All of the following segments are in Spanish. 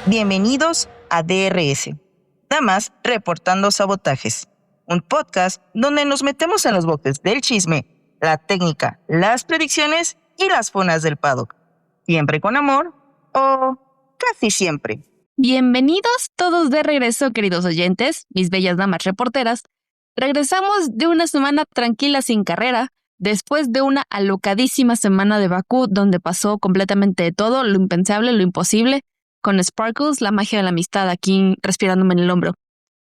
Bienvenidos a DRS, Damas Reportando Sabotajes, un podcast donde nos metemos en los boxes del chisme, la técnica, las predicciones y las fonas del paddock. Siempre con amor o casi siempre. Bienvenidos todos de regreso, queridos oyentes, mis bellas damas reporteras. Regresamos de una semana tranquila sin carrera, después de una alocadísima semana de Bakú donde pasó completamente de todo, lo impensable, lo imposible, con Sparkles, la magia de la amistad aquí respirándome en el hombro.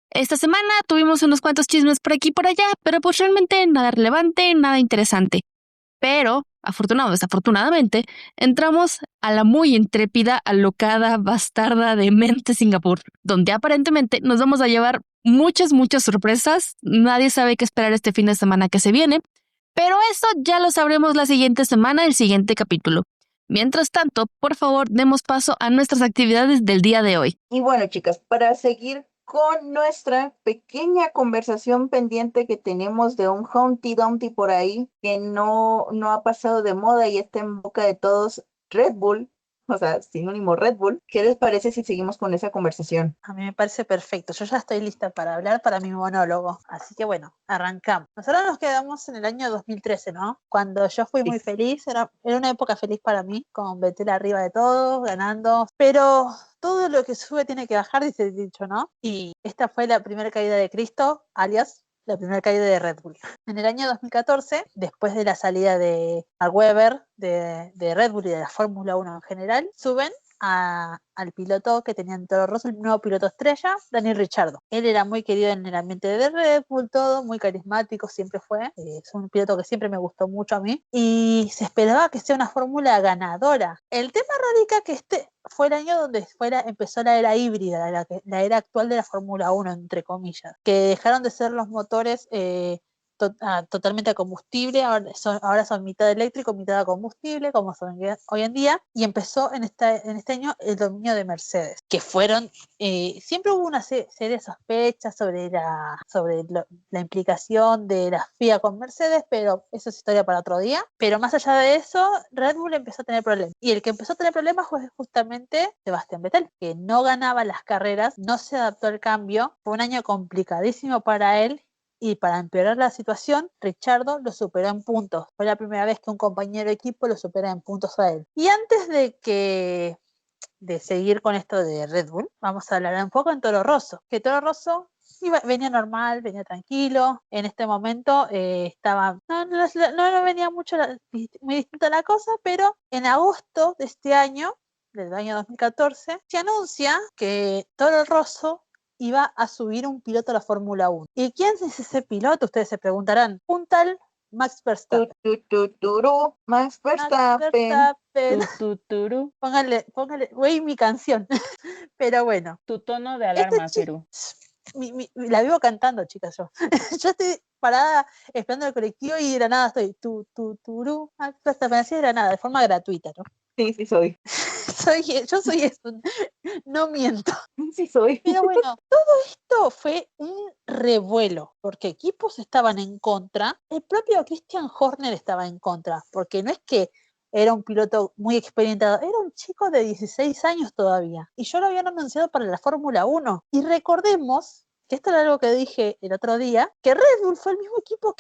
Esta semana tuvimos unos cuantos chismes por aquí y por allá, pero pues realmente nada relevante, nada interesante. Pero, desafortunadamente, entramos a la muy intrépida, alocada, bastarda de mente Singapur, donde aparentemente nos vamos a llevar muchas sorpresas. Nadie sabe qué esperar este fin de semana que se viene, pero eso ya lo sabremos la siguiente semana, el siguiente capítulo. Mientras tanto, por favor, demos paso a nuestras actividades del día de hoy. Y bueno, chicas, para seguir con nuestra pequeña conversación pendiente que tenemos de un Humpty Dumpty por ahí que no ha pasado de moda y está en boca de todos, Red Bull, o sea, sinónimo Red Bull. ¿Qué les parece si seguimos con esa conversación? A mí me parece perfecto. Yo ya estoy lista para hablar para mi monólogo. Así que bueno, arrancamos. Nosotros nos quedamos en el año 2013, ¿no? Cuando yo fui muy feliz, era una época feliz para mí, con Vettel arriba de todos, ganando. Pero todo lo que sube tiene que bajar, dice el dicho, ¿no? Y esta fue la primera caída de Cristo, alias la primera caída de Red Bull. En el año 2014, después de la salida de Mark Webber de Red Bull y de la Fórmula 1 en general, suben al piloto que tenía en Toro Rosso, el nuevo piloto estrella, Daniel Ricciardo. Él era muy querido en el ambiente de Red Bull, todo, muy carismático, siempre fue. Es un piloto que siempre me gustó mucho a mí. Y se esperaba que sea una fórmula ganadora. El tema radica que este fue el año donde empezó la era híbrida, la era actual de la Fórmula 1, entre comillas, que dejaron de ser los motores totalmente a combustible, ahora son mitad eléctrico, mitad a combustible, como son hoy en día, y empezó en este año el dominio de Mercedes, que fueron, siempre hubo una serie de sospechas sobre la implicación de la FIA con Mercedes, pero eso es historia para otro día. Pero más allá de eso, Red Bull empezó a tener problemas, y el que empezó a tener problemas fue justamente Sebastián Vettel, que no ganaba las carreras, no se adaptó al cambio, fue un año complicadísimo para él. Y para empeorar la situación, Ricciardo lo superó en puntos. Fue la primera vez que un compañero de equipo lo supera en puntos a él. Y antes de seguir con esto de Red Bull, vamos a hablar un poco en Toro Rosso. Que Toro Rosso venía normal, venía tranquilo. En este momento no venía mucho muy distinta la cosa, pero en agosto de este año, del año 2014, se anuncia que Toro Rosso iba a subir un piloto a la Fórmula 1. ¿Y quién es ese piloto? Ustedes se preguntarán. Un tal Max Verstappen. Max Verstappen. Póngale, güey, mi canción. Pero bueno. Tu tono de alarma, Perú. La vivo cantando, chicas, yo. Yo estoy parada esperando el colectivo y de la nada estoy Max Verstappen, así de la nada, de forma gratuita, ¿no? Sí, soy. Yo soy eso, no miento. Sí, soy. Pero bueno, todo esto fue un revuelo, porque equipos estaban en contra, el propio Christian Horner estaba en contra, porque no es que era un piloto muy experimentado, era un chico de 16 años todavía, y yo lo habían anunciado para la Fórmula 1. Y recordemos que esto era algo que dije el otro día, que Red Bull fue el mismo equipo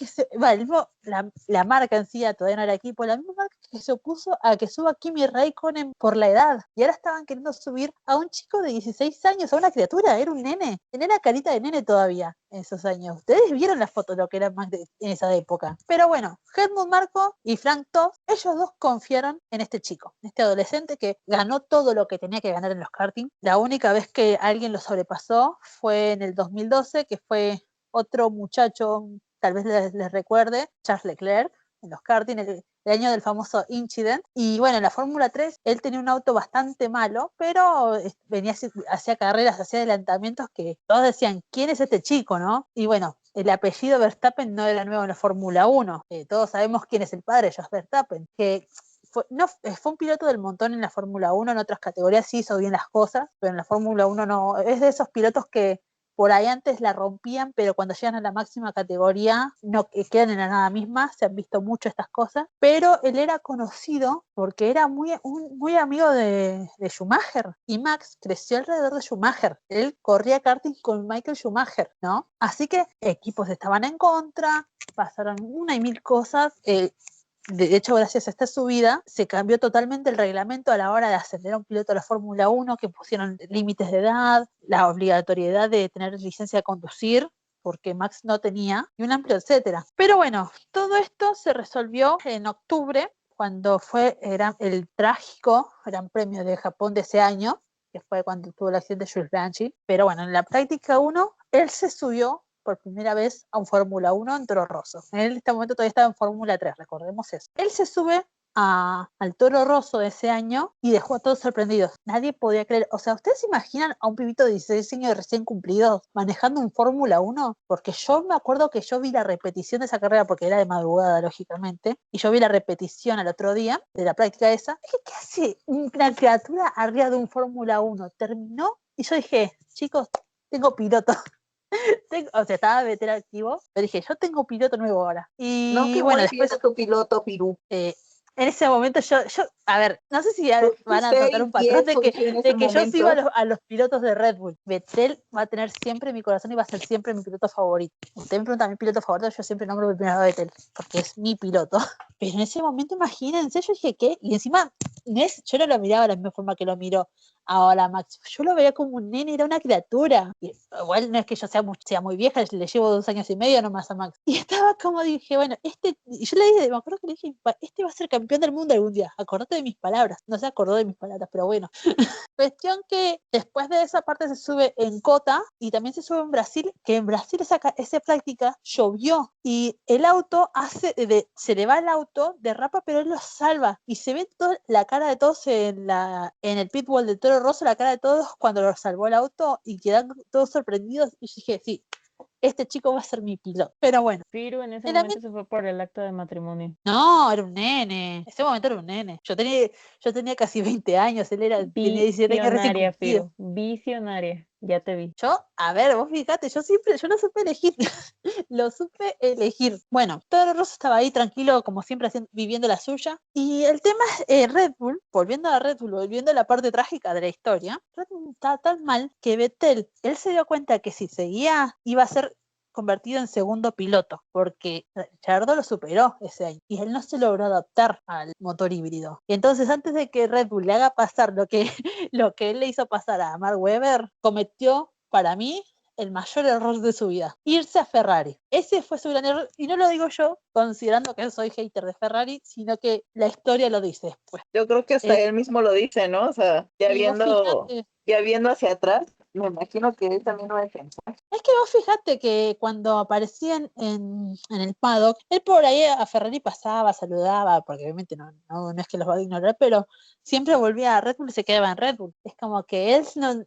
la marca en sí, todavía no era equipo, la misma marca que se opuso a que suba Kimi Raikkonen por la edad, y ahora estaban queriendo subir a un chico de 16 años, a una criatura, era un nene, tenía carita de nene todavía en esos años. Ustedes vieron las fotos de lo que era Max en esa época. Pero bueno, Helmut Marko y Frank Tost, ellos dos confiaron en este chico, en este adolescente que ganó todo lo que tenía que ganar en los karting. La única vez que alguien lo sobrepasó fue en el 2012, que fue otro muchacho, tal vez les recuerde, Charles Leclerc, en los karting, el año del famoso incident. Y bueno, en la Fórmula 3 él tenía un auto bastante malo, pero hacía carreras, hacía adelantamientos que todos decían, ¿quién es este chico, no? Y bueno, el apellido Verstappen no era nuevo en la Fórmula 1. Todos sabemos quién es el padre de Jos Verstappen, que fue un piloto del montón en la Fórmula 1, en otras categorías sí hizo bien las cosas, pero en la Fórmula 1 no. Es de esos pilotos que por ahí antes la rompían, pero cuando llegan a la máxima categoría no quedan en la nada misma, se han visto mucho estas cosas, pero él era conocido porque era muy amigo de Schumacher, y Max creció alrededor de Schumacher, él corría karting con Michael Schumacher, ¿no? Así que equipos estaban en contra, pasaron una y mil cosas, de hecho, gracias a esta subida, se cambió totalmente el reglamento a la hora de ascender a un piloto a la Fórmula 1, que pusieron límites de edad, la obligatoriedad de tener licencia de conducir, porque Max no tenía, y un amplio etcétera. Pero bueno, todo esto se resolvió en octubre, cuando era el trágico Gran Premio de Japón de ese año, que fue cuando tuvo el accidente de Jules Bianchi. Pero bueno, en la práctica 1, él se subió por primera vez a un Fórmula 1 en Toro Rosso. En este momento todavía estaba en Fórmula 3, recordemos eso. Él se sube al Toro Rosso de ese año y dejó a todos sorprendidos. Nadie podía creer. O sea, ¿ustedes se imaginan a un pibito de 16 años recién cumplidos manejando un Fórmula 1? Porque yo me acuerdo que yo vi la repetición de esa carrera, porque era de madrugada, lógicamente, y yo vi la repetición al otro día de la práctica esa. Dije, ¿qué hace una criatura arriba de un Fórmula 1? Terminó y yo dije, chicos, tengo piloto. O sea, estaba veterano activo, pero dije, yo tengo piloto nuevo ahora. No, Y qué bueno, bueno después, tu piloto, Pirú. en ese momento a ver, no sé si van a notar un patrón Usted surgió en ese de que yo sigo momento. a los pilotos de Red Bull. Vettel va a tener siempre mi corazón y va a ser siempre mi piloto favorito. Usted me pregunta mi piloto favorito, yo siempre nombro primero a Vettel, porque es mi piloto. Pero en ese momento, imagínense, yo dije, ¿qué? Y encima, yo no lo miraba de la misma forma que lo miro ahora Max. Yo lo veía como un nene, era una criatura. Y, igual no es que yo sea muy vieja, le llevo 2 años y medio nomás a Max. Y estaba como, dije, bueno, y yo le dije, me acuerdo que le dije, este va a ser campeón del mundo algún día. Acordate de mis palabras. No se acordó de mis palabras, pero bueno. Cuestión que después de esa parte se sube en Cota y también se sube en Brasil, que en Brasil esa práctica llovió y el auto se le va el auto, derrapa, pero él lo salva y se ve la cara de todos en el pitbull de Toro Rosso, la cara de todos cuando lo salvó el auto y quedan todos sorprendidos y yo dije, sí, este chico va a ser mi piloto. Pero bueno. Piru en ese momento se fue por el acto de matrimonio. No, era un nene. En ese momento era un nene. Yo tenía casi 20 años, tenía 17 años recién Visionaria, cumplido. Piru. Visionaria. Ya te vi. A ver, vos fíjate, yo no supe elegir. Lo supe elegir. Bueno, Toro Rosso estaba ahí tranquilo, como siempre, viviendo la suya. Y el tema es Red Bull, volviendo a la parte trágica de la historia, Red Bull estaba tan mal que Vettel, él se dio cuenta que si seguía, iba a ser convertido en segundo piloto, porque Ricciardo lo superó ese año y él no se logró adaptar al motor híbrido. Y entonces, antes de que Red Bull le haga pasar lo que él le hizo pasar a Mark Webber, cometió, para mí, el mayor error de su vida: irse a Ferrari. Ese fue su gran error, y no lo digo yo considerando que soy hater de Ferrari, sino que la historia lo dice después. Yo creo que hasta él mismo lo dice, ¿no? O sea, ya viendo hacia atrás, me imagino que él también lo defensa. Es que vos fijate que cuando aparecían en el paddock, él por ahí a Ferrari pasaba, saludaba, porque obviamente no es que los va a ignorar, pero siempre volvía a Red Bull y se quedaba en Red Bull. Es como que él no...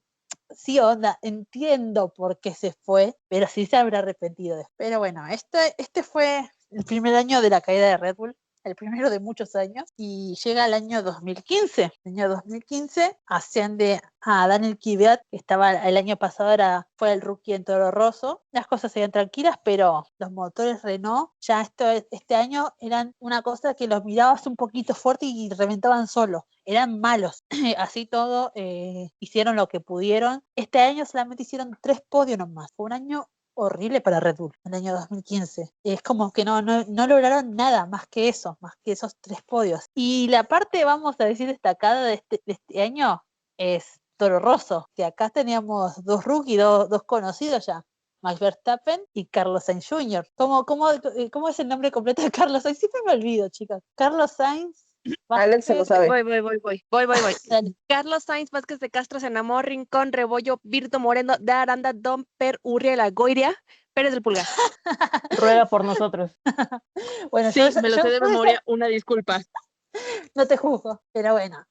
Sí, onda, entiendo por qué se fue, pero sí se habrá arrepentido. Pero bueno, este fue el primer año de la caída de Red Bull, el primero de muchos años, y llega el año 2015. El año 2015 asciende a Daniel Kvyat, que estaba el año pasado, fue el rookie en Toro Rosso. Las cosas seguían tranquilas, pero los motores Renault ya este año eran una cosa que los mirabas un poquito fuerte y reventaban solo. Eran malos. Así todo, hicieron lo que pudieron. Este año solamente hicieron 3 podios nomás. Fue un año horrible para Red Bull, el año 2015. Es como que no lograron nada más que eso, más que esos 3 podios. Y la parte, vamos a decir, destacada de este año es Toro Rosso, que acá teníamos 2 rookies, dos conocidos ya: Max Verstappen y Carlos Sainz Jr. ¿Cómo es el nombre completo de Carlos Sainz? Siempre me olvido, chicas. Carlos Sainz. Alex se lo sabe. Voy. Carlos Sainz Vázquez de Castro, Senamor, Rincón, Rebollo, Virto Moreno, de Aranda, Domper, Urriela, Goiria, Pérez del Pulgar. Ruega por nosotros. Bueno, sí, me lo sé de memoria, una disculpa. No te juzgo, pero bueno,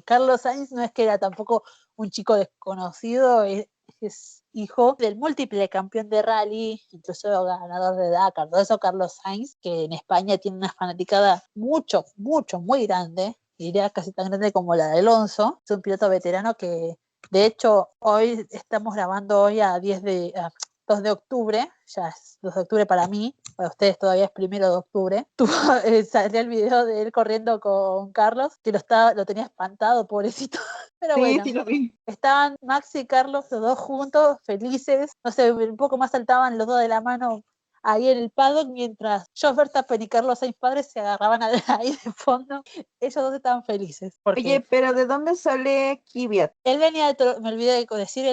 Carlos Sainz no es que era tampoco un chico desconocido, es hijo del múltiple campeón de rally, incluso ganador de Dakar. Todo eso, Carlos Sainz, que en España tiene una fanaticada muy grande, diría casi tan grande como la de Alonso. Es un piloto veterano que De hecho, hoy estamos grabando hoy a 2 de octubre, ya es 2 de octubre para mí, para ustedes todavía es 1 de octubre. Salió el video de él corriendo con Carlos, que lo tenía espantado, pobrecito. Pero Sí, bueno, sí lo vi. estaban Max y Carlos los dos juntos, felices. No sé, un poco más saltaban los dos de la mano ahí en el paddock, mientras Jos Verstappen y Carlos Sainz padre se agarraban ahí de fondo. Ellos dos estaban felices, porque Oye, pero ¿de dónde sale Kvyat? él venía me olvidé de decir,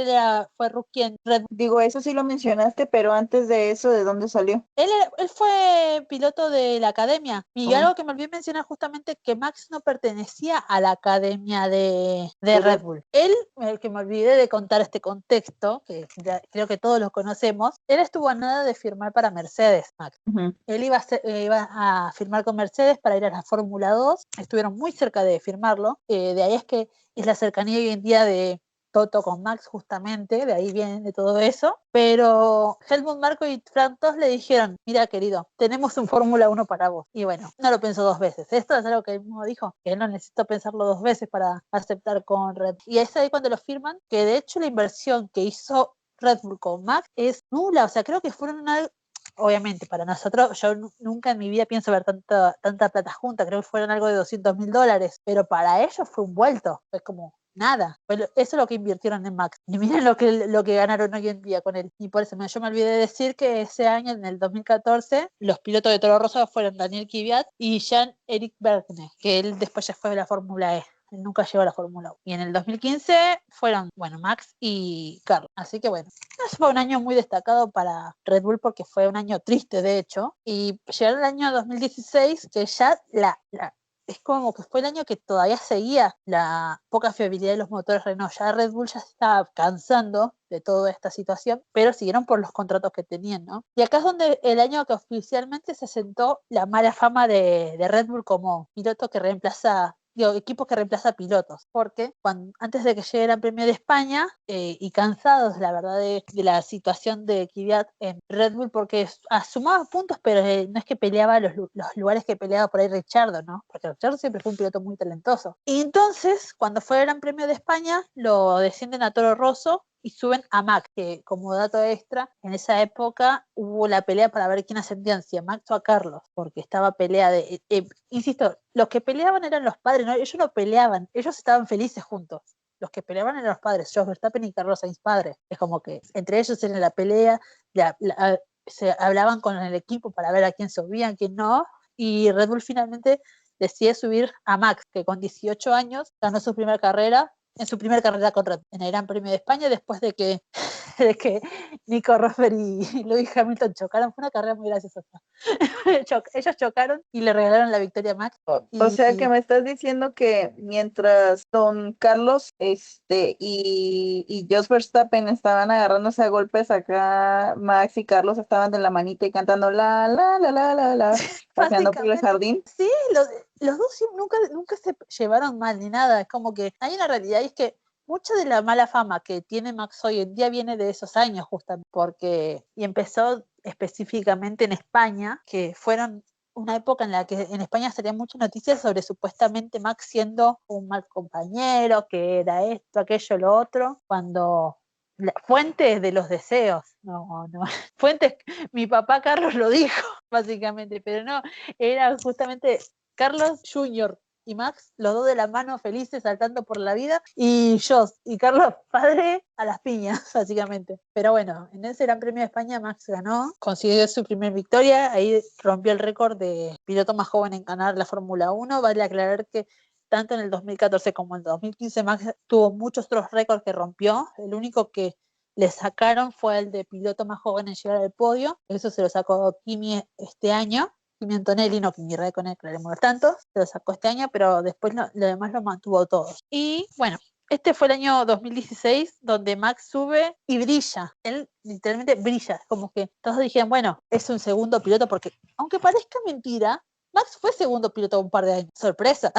fue rookie en Red Bull. Digo, eso sí lo mencionaste, pero antes de eso, ¿de dónde salió? Él fue piloto de la academia. Y Oh, algo que me olvidé mencionar justamente, que Max no pertenecía a la academia de de Red Red. Bull. Él, el que me olvidé de contar este contexto, que creo que todos lo conocemos, él estuvo a nada de firmar para Mercedes, Max. Ujú. Él iba a firmar con Mercedes para ir a la Fórmula 2. Estuvieron muy cerca de firmarlo. De ahí es la cercanía hoy en día de Toto con Max, justamente, de ahí viene de todo eso. Pero Helmut Marko y Frank Tost le dijeron: mira, querido, tenemos un Fórmula 1 para vos. Y bueno, no lo pensó 2 veces. Esto es algo que él mismo dijo, que no necesitó pensarlo 2 veces para aceptar con Red Bull. Y es ahí cuando lo firman, que de hecho la inversión que hizo Red Bull con Max es nula. O sea, creo que fueron obviamente, para nosotros, yo nunca en mi vida pienso ver tanta plata junta, creo que fueron algo de $200.000, pero para ellos fue un vuelto, es como nada. Eso es lo que invirtieron en Max. Y miren lo que ganaron hoy en día con él. Y por eso yo me olvidé de decir que ese año, en el 2014, los pilotos de Toro Rosso fueron Daniel Kvyat y Jean-Éric Vergne, que él después ya fue de la Fórmula E. Él nunca llegó a la Fórmula 1. Y en el 2015 fueron, bueno, Max y Carlos. Así que bueno, ese fue un año muy destacado para Red Bull porque fue un año triste, de hecho. Y llegó el año 2016, que ya es como que fue el año que todavía seguía la poca fiabilidad de los motores Renault. Ya Red Bull ya se estaba cansando de toda esta situación, pero siguieron por los contratos que tenían, ¿no? Y acá es donde el año que oficialmente se sentó la mala fama de Red Bull como piloto que reemplaza, equipo que reemplaza pilotos, porque antes de que llegue el Gran Premio de España, y cansados, la verdad, de la situación de Kvyat en Red Bull, porque sumaba puntos, pero no es que peleaba los lugares que peleaba por ahí Ricciardo, ¿no? Porque Ricciardo siempre fue un piloto muy talentoso. Y entonces, cuando fue el Gran Premio de España, lo descienden a Toro Rosso y suben a Max, que como dato extra, en esa época hubo la pelea para ver quién ascendían, si a Max o a Carlos, porque estaba pelea insisto, los que peleaban eran los padres, ¿no? Ellos no peleaban, ellos estaban felices juntos. Los que peleaban eran los padres, Jos Verstappen y Carlos Sainz padre. Es como que entre ellos era la pelea, se hablaban con el equipo para ver a quién subían, a quién no, y Red Bull finalmente decide subir a Max, que con 18 años ganó su primera carrera, en su primera carrera con Red Bull, en el Gran Premio de España, después de que Nico Rosberg y Lewis Hamilton chocaron. Fue una carrera muy graciosa. Ellos chocaron y le regalaron la victoria a Max. O sea que me estás diciendo que mientras don Carlos y Jos Verstappen estaban agarrándose a golpes acá, Max y Carlos estaban de la manita y cantando la la la la la la, paseando por el Básicamente, jardín. sí, los dos nunca se llevaron mal ni nada. Es como que hay una realidad, y es que mucha de la mala fama que tiene Max hoy en día viene de esos años, justamente, y empezó específicamente en España, que fueron una época en la que en España salían muchas noticias sobre supuestamente Max siendo un mal compañero, que era esto, aquello, lo otro, cuando fuentes de los deseos, no, fuentes, mi papá Carlos lo dijo, básicamente, pero no, era justamente Carlos Jr. y Max, los dos de la mano felices saltando por la vida, y Jos y Carlos padre a las piñas, básicamente. Pero bueno, en ese Gran Premio de España Max ganó, consiguió su primera victoria, ahí rompió el récord de piloto más joven en ganar la Fórmula 1. Vale aclarar que tanto en el 2014 como en el 2015 Max tuvo muchos otros récords que rompió. El único que le sacaron fue el de piloto más joven en llegar al podio. Eso se lo sacó Kimi este año. Kimi Antonelli, no Kimi Räikkönen, aclaremos tanto. Se lo sacó este año, pero después lo demás lo mantuvo todos. Y bueno, este fue el año 2016 donde Max sube y brilla. Él literalmente brilla. Como que todos dijeron, bueno, es un segundo piloto, porque aunque parezca mentira, Max fue segundo piloto un par de años. Sorpresa.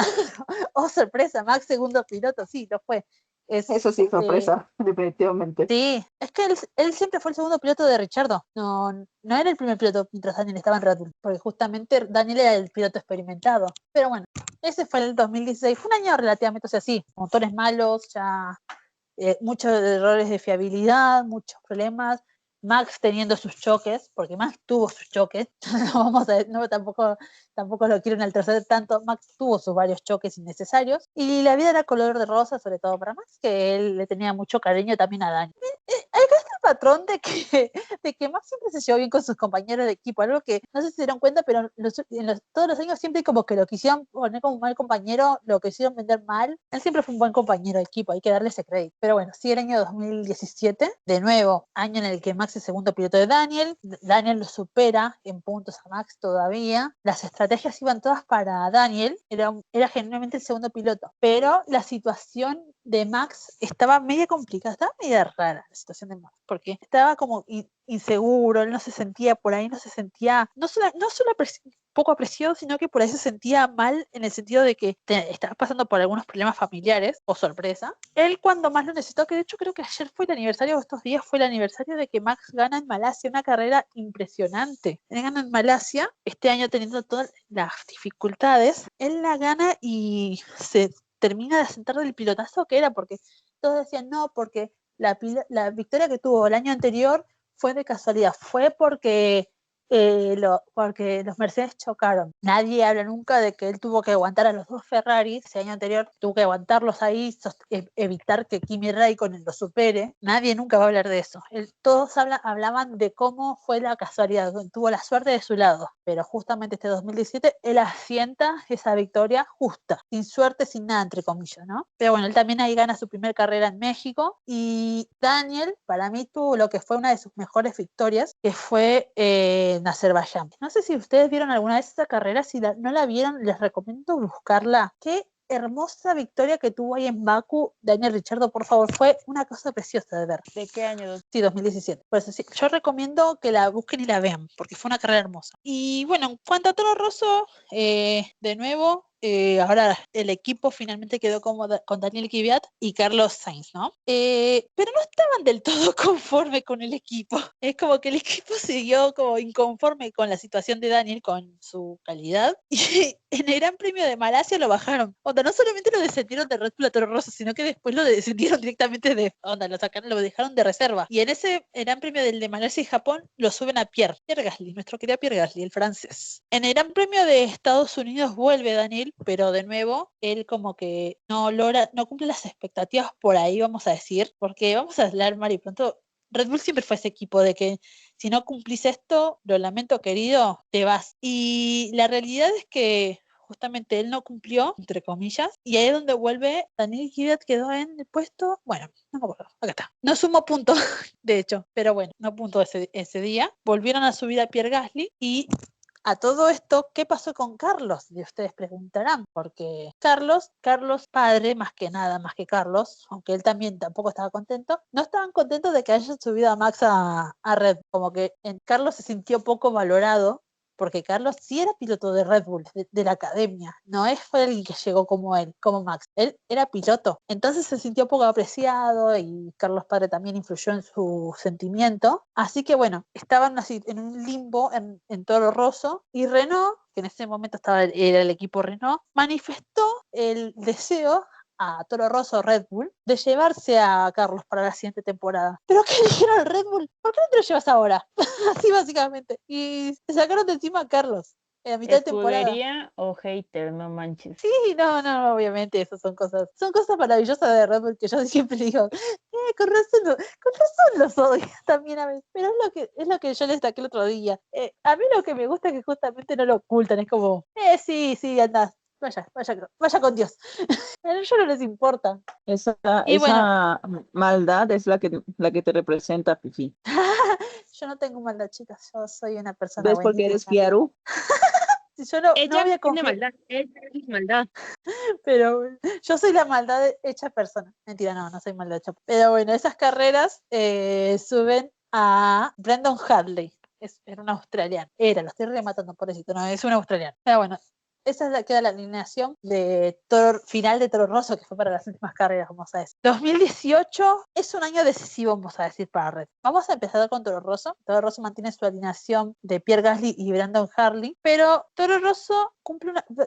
Oh, sorpresa, Max segundo piloto, sí, lo fue. Eso sí, sorpresa, definitivamente. Sí, es que él siempre fue el segundo piloto de Ricciardo. No era el primer piloto mientras Daniel estaba en Red Bull, porque justamente Daniel era el piloto experimentado. Pero bueno, ese fue el 2016. Fue un año relativamente, o sea, sí, motores malos, ya muchos errores de fiabilidad, muchos problemas. Max teniendo sus choques, porque Max tuvo sus choques, no vamos a, no, tampoco lo quiero enaltecer tanto, Max tuvo sus varios choques innecesarios, y la vida era color de rosa, sobre todo para Max, que él le tenía mucho cariño también a Dani. Hay este patrón de que Max siempre se llevó bien con sus compañeros de equipo, algo que no sé si se dieron cuenta, pero todos los años siempre como que lo quisieron poner como un mal compañero, lo quisieron vender mal. Él siempre fue un buen compañero de equipo, hay que darle ese crédito. Pero bueno, sí, el año 2017, de nuevo, año en el que Max es segundo piloto de Daniel. Daniel lo supera en puntos a Max todavía. Las estrategias iban todas para Daniel, era genuinamente el segundo piloto, pero la situación de Max estaba media complicada, estaba media rara la situación de Max, porque estaba como inseguro, él no se sentía por ahí, no se sentía, no solo poco apreciado, sino que por ahí se sentía mal en el sentido de que estaba pasando por algunos problemas familiares, o sorpresa. Él cuando más lo necesitó, que de hecho creo que ayer fue el aniversario, o estos días fue el aniversario de que Max gana en Malasia, una carrera impresionante. Él gana en Malasia, este año teniendo todas las dificultades, él la gana y se termina de asentar del pilotazo que era, porque todos decían no, porque la victoria que tuvo el año anterior fue de casualidad, fue porque los Mercedes chocaron. Nadie habla nunca de que él tuvo que aguantar a los dos Ferraris ese año anterior, tuvo que aguantarlos ahí, evitar que Kimi Raikkonen lo supere. Nadie nunca va a hablar de eso. Todos hablaban de cómo fue la casualidad, tuvo la suerte de su lado, pero justamente este 2017 él asienta esa victoria justa, sin suerte, sin nada, entre comillas, ¿no? Pero bueno, él también ahí gana su primera carrera en México, y Daniel, para mí, tuvo lo que fue una de sus mejores victorias, que fue en Azerbaiyán. No sé si ustedes vieron alguna vez esa carrera, si no la vieron, les recomiendo buscarla. Qué hermosa victoria que tuvo ahí en Bakú Daniel Ricciardo, por favor, fue una cosa preciosa de ver. ¿De qué año? Sí, 2017. Por eso sí, yo recomiendo que la busquen y la vean, porque fue una carrera hermosa. Y bueno, en cuanto a Toro Rosso, de nuevo, ahora el equipo finalmente quedó con Daniel Kvyat y Carlos Sainz, ¿no? Pero no estaban del todo conforme con el equipo. Es como que el equipo siguió como inconforme con la situación de Daniel, con su calidad, y en el Gran Premio de Malasia lo bajaron. Onda, no solamente lo descendieron de Red Bull a Toro Rosso, sino que después lo descendieron directamente lo sacaron, lo dejaron de reserva. Y en ese Gran Premio del de Malasia y Japón lo suben a Pierre Gasly, nuestro querido Pierre Gasly, el francés. En el Gran Premio de Estados Unidos vuelve Daniel, pero de nuevo él como que no cumple las expectativas por ahí, vamos a decir, porque vamos a hablar mal y pronto. Red Bull siempre fue ese equipo de que si no cumplís esto, lo lamento querido, te vas. Y la realidad es que justamente él no cumplió, entre comillas, y ahí es donde vuelve Daniel Kvyat, quedó en el puesto, bueno, no me acuerdo, acá está. No sumó puntos, de hecho, pero bueno, no puntó ese día. Volvieron a subir a Pierre Gasly, y a todo esto, ¿qué pasó con Carlos? Y ustedes preguntarán, porque Carlos padre, más que nada, más que Carlos, aunque él también tampoco estaba contento, no estaban contentos de que hayan subido a Max a Red, como que Carlos se sintió poco valorado, porque Carlos sí era piloto de Red Bull, de la academia, fue alguien que llegó como él, como Max, él era piloto, entonces se sintió poco apreciado, y Carlos padre también influyó en su sentimiento, así que bueno, estaban así en un limbo en Toro Rosso, y Renault, que en ese momento era el equipo Renault, manifestó el deseo a Toro Rosso Red Bull de llevarse a Carlos para la siguiente temporada. ¿Pero qué dijeron al Red Bull? ¿Por qué no te lo llevas ahora? Así básicamente. Y se sacaron de encima a Carlos en la mitad de temporada. ¿Escudería o hater? No manches. Sí, no, obviamente, esas son cosas maravillosas de Red Bull, que yo siempre digo, con razón los odio también a veces, pero es lo que yo les destaqué el otro día. A mí lo que me gusta es que justamente no lo ocultan, es como, sí, anda, vaya con Dios. A ellos no les importa. Esa, Y bueno, esa maldad es la que te representa, Fifi. yo no tengo maldad, chicas, yo soy una persona ¿Ves por qué eres buenísima. Fiaru? Yo no Ella voy a tiene confiar, maldad, ella es maldad. pero yo soy la maldad hecha persona. Mentira, no soy maldad hecha. Pero bueno, esas carreras suben a Brandon Hartley. Era un australiano. Lo estoy rematando, pobrecito, no, es un australiano. Pero bueno, esa es queda la alineación de final de Toro Rosso, que fue para las últimas carreras, vamos a decir. 2018 es un año decisivo, vamos a decir, para Red. Vamos a empezar con Toro Rosso. Toro Rosso mantiene su alineación de Pierre Gasly y Brandon Hartley, pero Toro Rosso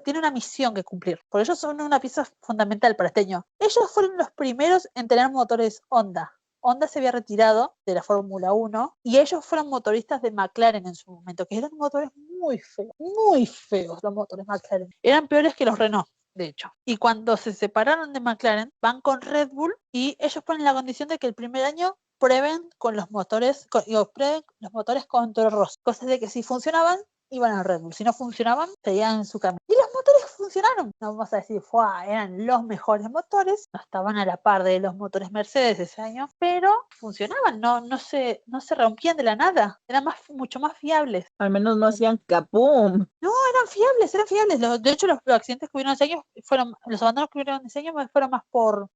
tiene una misión que cumplir, por ellos son una pieza fundamental para este año. Ellos fueron los primeros en tener motores Honda. Honda se había retirado de la Fórmula 1 y ellos fueron motoristas de McLaren en su momento, que eran motores muy feos los motores McLaren. Eran peores que los Renault, de hecho. Y cuando se separaron de McLaren, van con Red Bull y ellos ponen la condición de que el primer año prueben con los motores, prueben los motores con Toro Rosso. Cosas de que si funcionaban, iban a Red Bull. Si no funcionaban, seguían en su camino. Y los motores funcionaron. No vamos a decir, eran los mejores motores. No estaban a la par de los motores Mercedes ese año, pero funcionaban. No se rompían de la nada. Eran mucho más fiables. Al menos no hacían capum. No, eran fiables. De hecho, los accidentes que hubieron ese año los abandonos que hubieron ese año fueron más por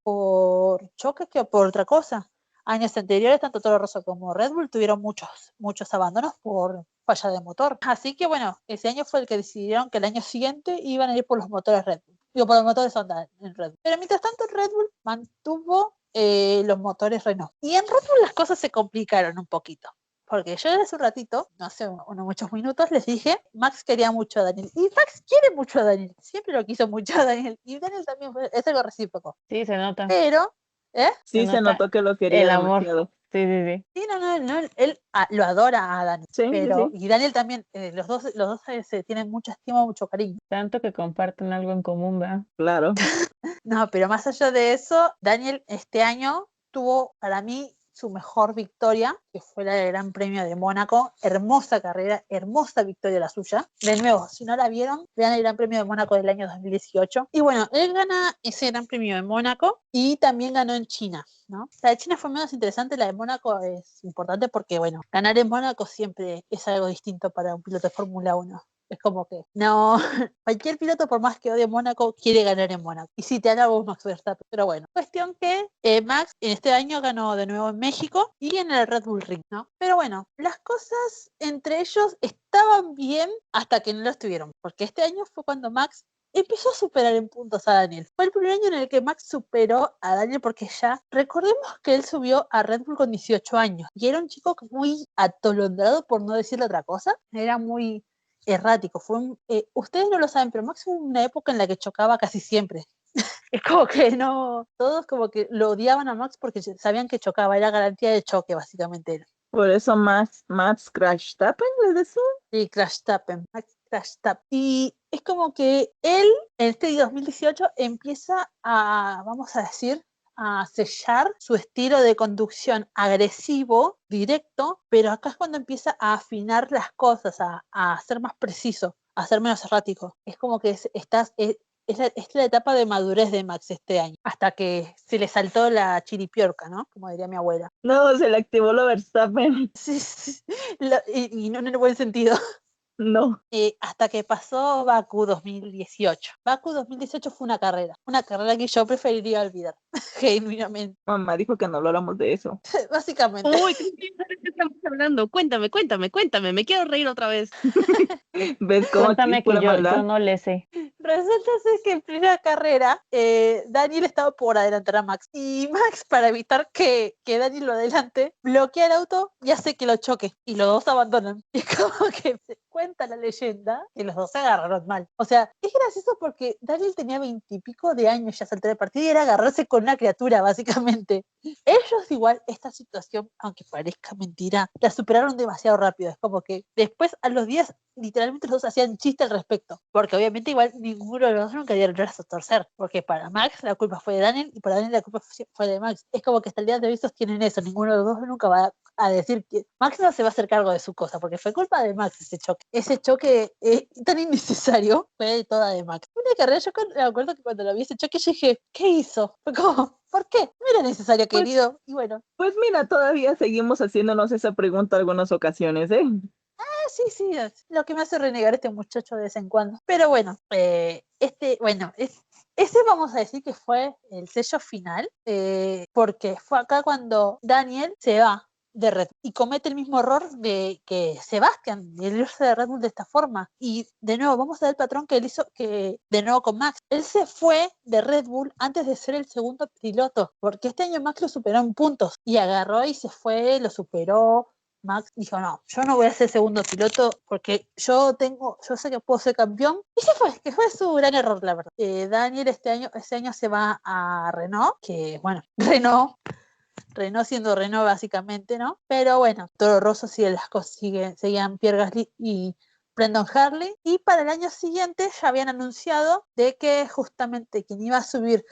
choques que por otra cosa. Años anteriores, tanto Toro Rosso como Red Bull tuvieron muchos abandonos por falla de motor. Así que bueno, ese año fue el que decidieron que el año siguiente iban a ir por los motores Red Bull. Por los motores Honda en Red Bull. Pero mientras tanto Red Bull mantuvo los motores Renault. Y en Red Bull las cosas se complicaron un poquito. Porque yo hace un ratito, no hace muchos minutos, les dije, Max quería mucho a Daniel. Y Max quiere mucho a Daniel. Siempre lo quiso mucho a Daniel. Y Daniel también es algo recíproco. Sí, se nota. Pero, Sí, se notó que lo quería el amor. demasiado. Sí. Sí, no, él lo adora a Daniel. Sí, pero, sí. Y Daniel también, los dos se tienen mucha estima, mucho cariño. Tanto que comparten algo en común, ¿verdad? Claro. No, pero más allá de eso, Daniel este año tuvo para mí su mejor victoria, que fue la del Gran Premio de Mónaco. Hermosa carrera, hermosa victoria la suya. De nuevo, si no la vieron, vean el Gran Premio de Mónaco del año 2018. Y bueno, él gana ese Gran Premio de Mónaco y también ganó en China, ¿no? La de China fue menos interesante, la de Mónaco es importante porque, bueno, ganar en Mónaco siempre es algo distinto para un piloto de Fórmula 1. Es como que, no, cualquier piloto, por más que odie Mónaco, quiere ganar en Mónaco. Y si te alabo Max Verstappen. Pero bueno, cuestión que Max en este año ganó de nuevo en México y en el Red Bull Ring, ¿no? Pero bueno, las cosas entre ellos estaban bien hasta que no lo estuvieron. Porque este año fue cuando Max empezó a superar en puntos a Daniel. Fue el primer año en el que Max superó a Daniel porque ya, recordemos que él subió a Red Bull con 18 años. Y era un chico muy atolondrado, por no decirle otra cosa. Era muy errático. Ustedes no lo saben, pero Max fue una época en la que chocaba casi siempre. Es como que no, todos como que lo odiaban a Max porque sabían que chocaba, era garantía de choque básicamente era. Por eso Max Crash Tappen, ¿les decía? Sí, Max Crash Tappen. Y es como que él, en este 2018, empieza vamos a decir, a sellar su estilo de conducción agresivo, directo, pero acá es cuando empieza a afinar las cosas, a ser más preciso, a ser menos errático. Es como que es la etapa de madurez de Max este año, hasta que se le saltó la chiripiorca, ¿no? Como diría mi abuela. No, se le activó lo Verstappen. Sí. Y no en el buen sentido. No. Hasta que pasó Bakú 2018. Bakú 2018 fue una carrera que yo preferiría olvidar, genuinamente. Mamá dijo que no habláramos de eso. Básicamente. Uy, ¿qué estamos hablando? Cuéntame, me quiero reír otra vez. ¿Ves cómo Cuéntame aquí que pura maldad? yo no le sé. Resulta ser que en primera carrera Daniel estaba por adelantar a Max. Y Max, para evitar que Daniel lo adelante, bloquea el auto y hace que lo choque. Y los dos abandonan. Y es como que se cuenta la leyenda que los dos se agarraron mal. O sea, es gracioso porque Daniel tenía 20 y pico de años ya saltar el partido y era agarrarse con una criatura, básicamente. Ellos igual, esta situación, aunque parezca mentira, la superaron demasiado rápido. Es como que después, a los días, literalmente los dos hacían chiste al respecto. Porque obviamente igual ninguno de los dos nunca dio el brazo a torcer. Porque para Max la culpa fue de Daniel y para Daniel la culpa fue de Max. Es como que hasta el día de hoy sostienen eso. Ninguno de los dos nunca va a decir que Max no se va a hacer cargo de su cosa, porque fue culpa de Max ese choque. Ese choque tan innecesario fue toda de Max. Una carrera, yo me acuerdo que cuando lo vi ese choque, yo dije, ¿qué hizo? Fue como, ¿por qué? No era necesario, querido. Y bueno. Pues mira, todavía seguimos haciéndonos esa pregunta algunas ocasiones, ¿eh? Sí, es lo que me hace renegar este muchacho de vez en cuando. Pero bueno, ese vamos a decir que fue el sello final, porque fue acá cuando Daniel se va de Red Bull, y comete el mismo error de que Sebastián, el irse de Red Bull de esta forma. Y de nuevo, vamos a ver el patrón que él hizo que de nuevo con Max. Él se fue de Red Bull antes de ser el segundo piloto, porque este año Max lo superó en puntos y agarró y se fue, lo superó. Max dijo, no, yo no voy a ser segundo piloto porque yo sé que puedo ser campeón. Y se fue, que fue su gran error, la verdad. Daniel este año se va a Renault, que bueno, Renault siendo Renault básicamente, ¿no? Pero bueno, Toro Rosso sigue las cosas, seguían Pierre Gasly y Brendan Hartley, y para el año siguiente ya habían anunciado de que justamente quien iba a subir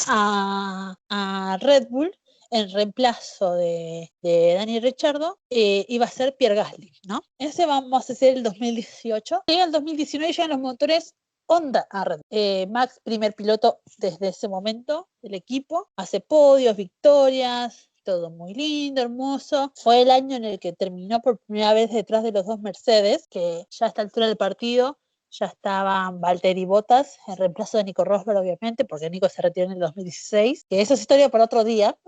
a Red Bull en reemplazo de Dani Ricciardo iba a ser Pierre Gasly, ¿no? Ese vamos a hacer el 2018. Llega el 2019 y llegan los motores Honda a Red Bull. Max, primer piloto desde ese momento del equipo, hace podios, victorias, todo muy lindo, hermoso. Fue el año en el que terminó por primera vez detrás de los dos Mercedes, que ya a esta altura del partido ya estaban Valtteri Bottas en reemplazo de Nico Rosberg, obviamente, porque Nico se retiró en el 2016, que eso es historia para otro día.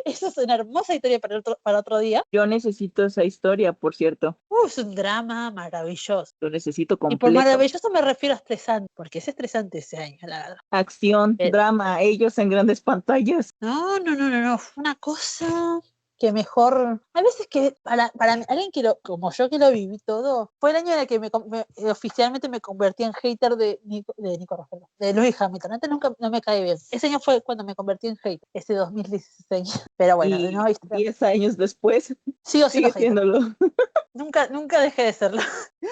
Eso es una hermosa historia para otro día. Yo necesito esa historia, por cierto. Es un drama maravilloso. Lo necesito Y por completo. maravilloso me refiero a estresante, porque es estresante ese año, la verdad. Acción, drama, ellos en grandes pantallas. No. Fue una cosa que mejor. A veces que para alguien como yo que lo viví todo, fue el año en el que oficialmente me convertí en hater de Nico Rosberg, de Lewis Hamilton. Antes nunca no me cae bien. Ese año fue cuando me convertí en hater, ese 2016. Pero bueno, Y de nuevo 10 años después sigo sigue siendo hater. siéndolo. Nunca dejé de serlo.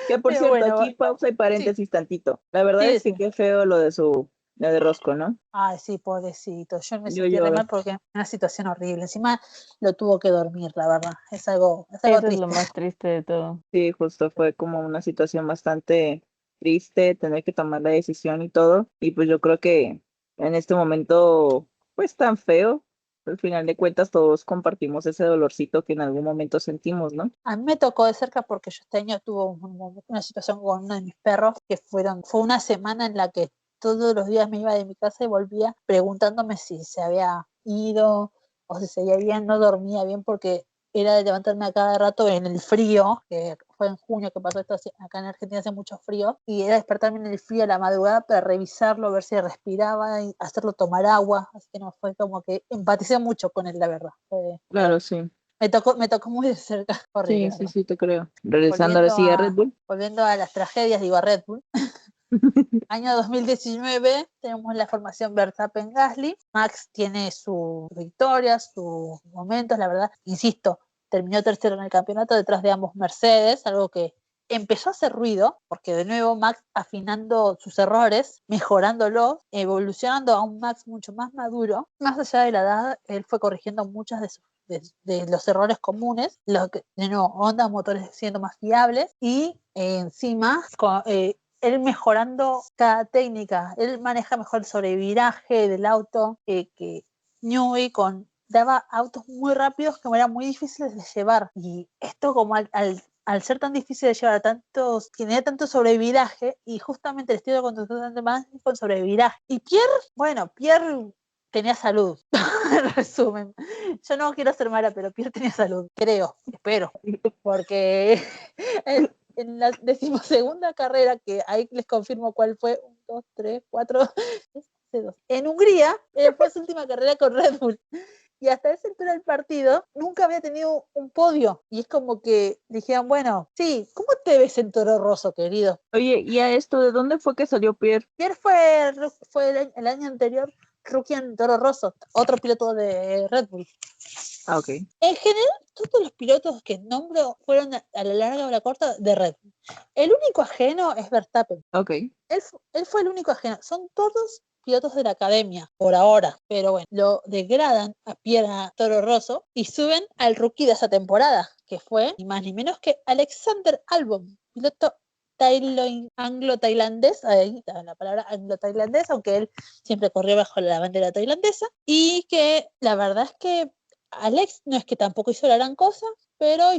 Que por Pero cierto, bueno, aquí pausa y paréntesis tantito. La verdad sí, es que qué feo lo de Rosco, ¿no? ay, sí, pobrecito. Yo me Yo sentí re lloro. mal porque es una situación horrible. Encima lo tuvo que dormir, la verdad. Es algo Eso es triste. lo más triste de todo. Sí, justo fue como una situación bastante triste tener que tomar la decisión y todo. Y pues yo creo que en este momento, pues tan feo, al final de cuentas todos compartimos ese dolorcito que en algún momento sentimos, ¿no? A mí me tocó de cerca porque yo este año tuve una situación con uno de mis perros que fue una semana en la que todos los días me iba de mi casa y volvía preguntándome si se había ido o si seguía bien. No dormía bien porque era de levantarme a cada rato en el frío, que fue en junio que pasó esto, acá en Argentina hace mucho frío, y era despertarme en el frío a la madrugada para revisarlo, ver si respiraba y hacerlo tomar agua. Así que no, fue como que empaticé mucho con él, la verdad. Claro, sí. Me tocó muy de cerca. Horrible. Sí, te creo. Regresando ahora sí a Red Bull. Volviendo a las tragedias, digo a Red Bull. Año 2019 tenemos la formación Verstappen-Gasly. Max tiene sus victorias, sus momentos, la verdad, insisto, terminó tercero en el campeonato detrás de ambos Mercedes, algo que empezó a hacer ruido, porque de nuevo Max afinando sus errores, mejorándolos, evolucionando a un Max mucho más maduro. Más allá de la edad, él fue corrigiendo muchas de los errores comunes, de nuevo, Honda, motores siendo más fiables, y encima él mejorando cada técnica. Él maneja mejor el sobreviraje del auto, que Newey daba autos muy rápidos que eran muy difíciles de llevar, y esto como al ser tan difícil de llevar tenía tanto sobreviraje, y justamente el estilo de conducción de más con sobreviraje. Y Pierre tenía salud. En resumen, yo no quiero ser mala, pero Pierre tenía salud, espero, porque en la 12ª carrera, que ahí les confirmo cuál fue, 1, 2, 3, 4, en Hungría, fue su última carrera con Red Bull. Y hasta ese altura del partido nunca había tenido un podio. Y es como que dijeron, bueno, sí, ¿cómo te ves en Toro Rosso, querido? Oye, ¿y a esto de dónde fue que salió Pierre? Pierre fue el año anterior rookie en Toro Rosso, otro piloto de Red Bull. Ah, ok. En general, todos los pilotos que nombro fueron a la larga o a la corta de Red Bull. El único ajeno es Verstappen. Ok. Él fue el único ajeno. Son todos pilotos de la academia, por ahora. Pero bueno, lo degradan a Pierre a Toro Rosso y suben al rookie de esa temporada, que fue ni más ni menos que Alexander Albon, piloto anglo-tailandés, ahí está la palabra anglo-tailandés, aunque él siempre corrió bajo la bandera tailandesa, y que la verdad es que Alex no es que tampoco hizo la gran cosa, pero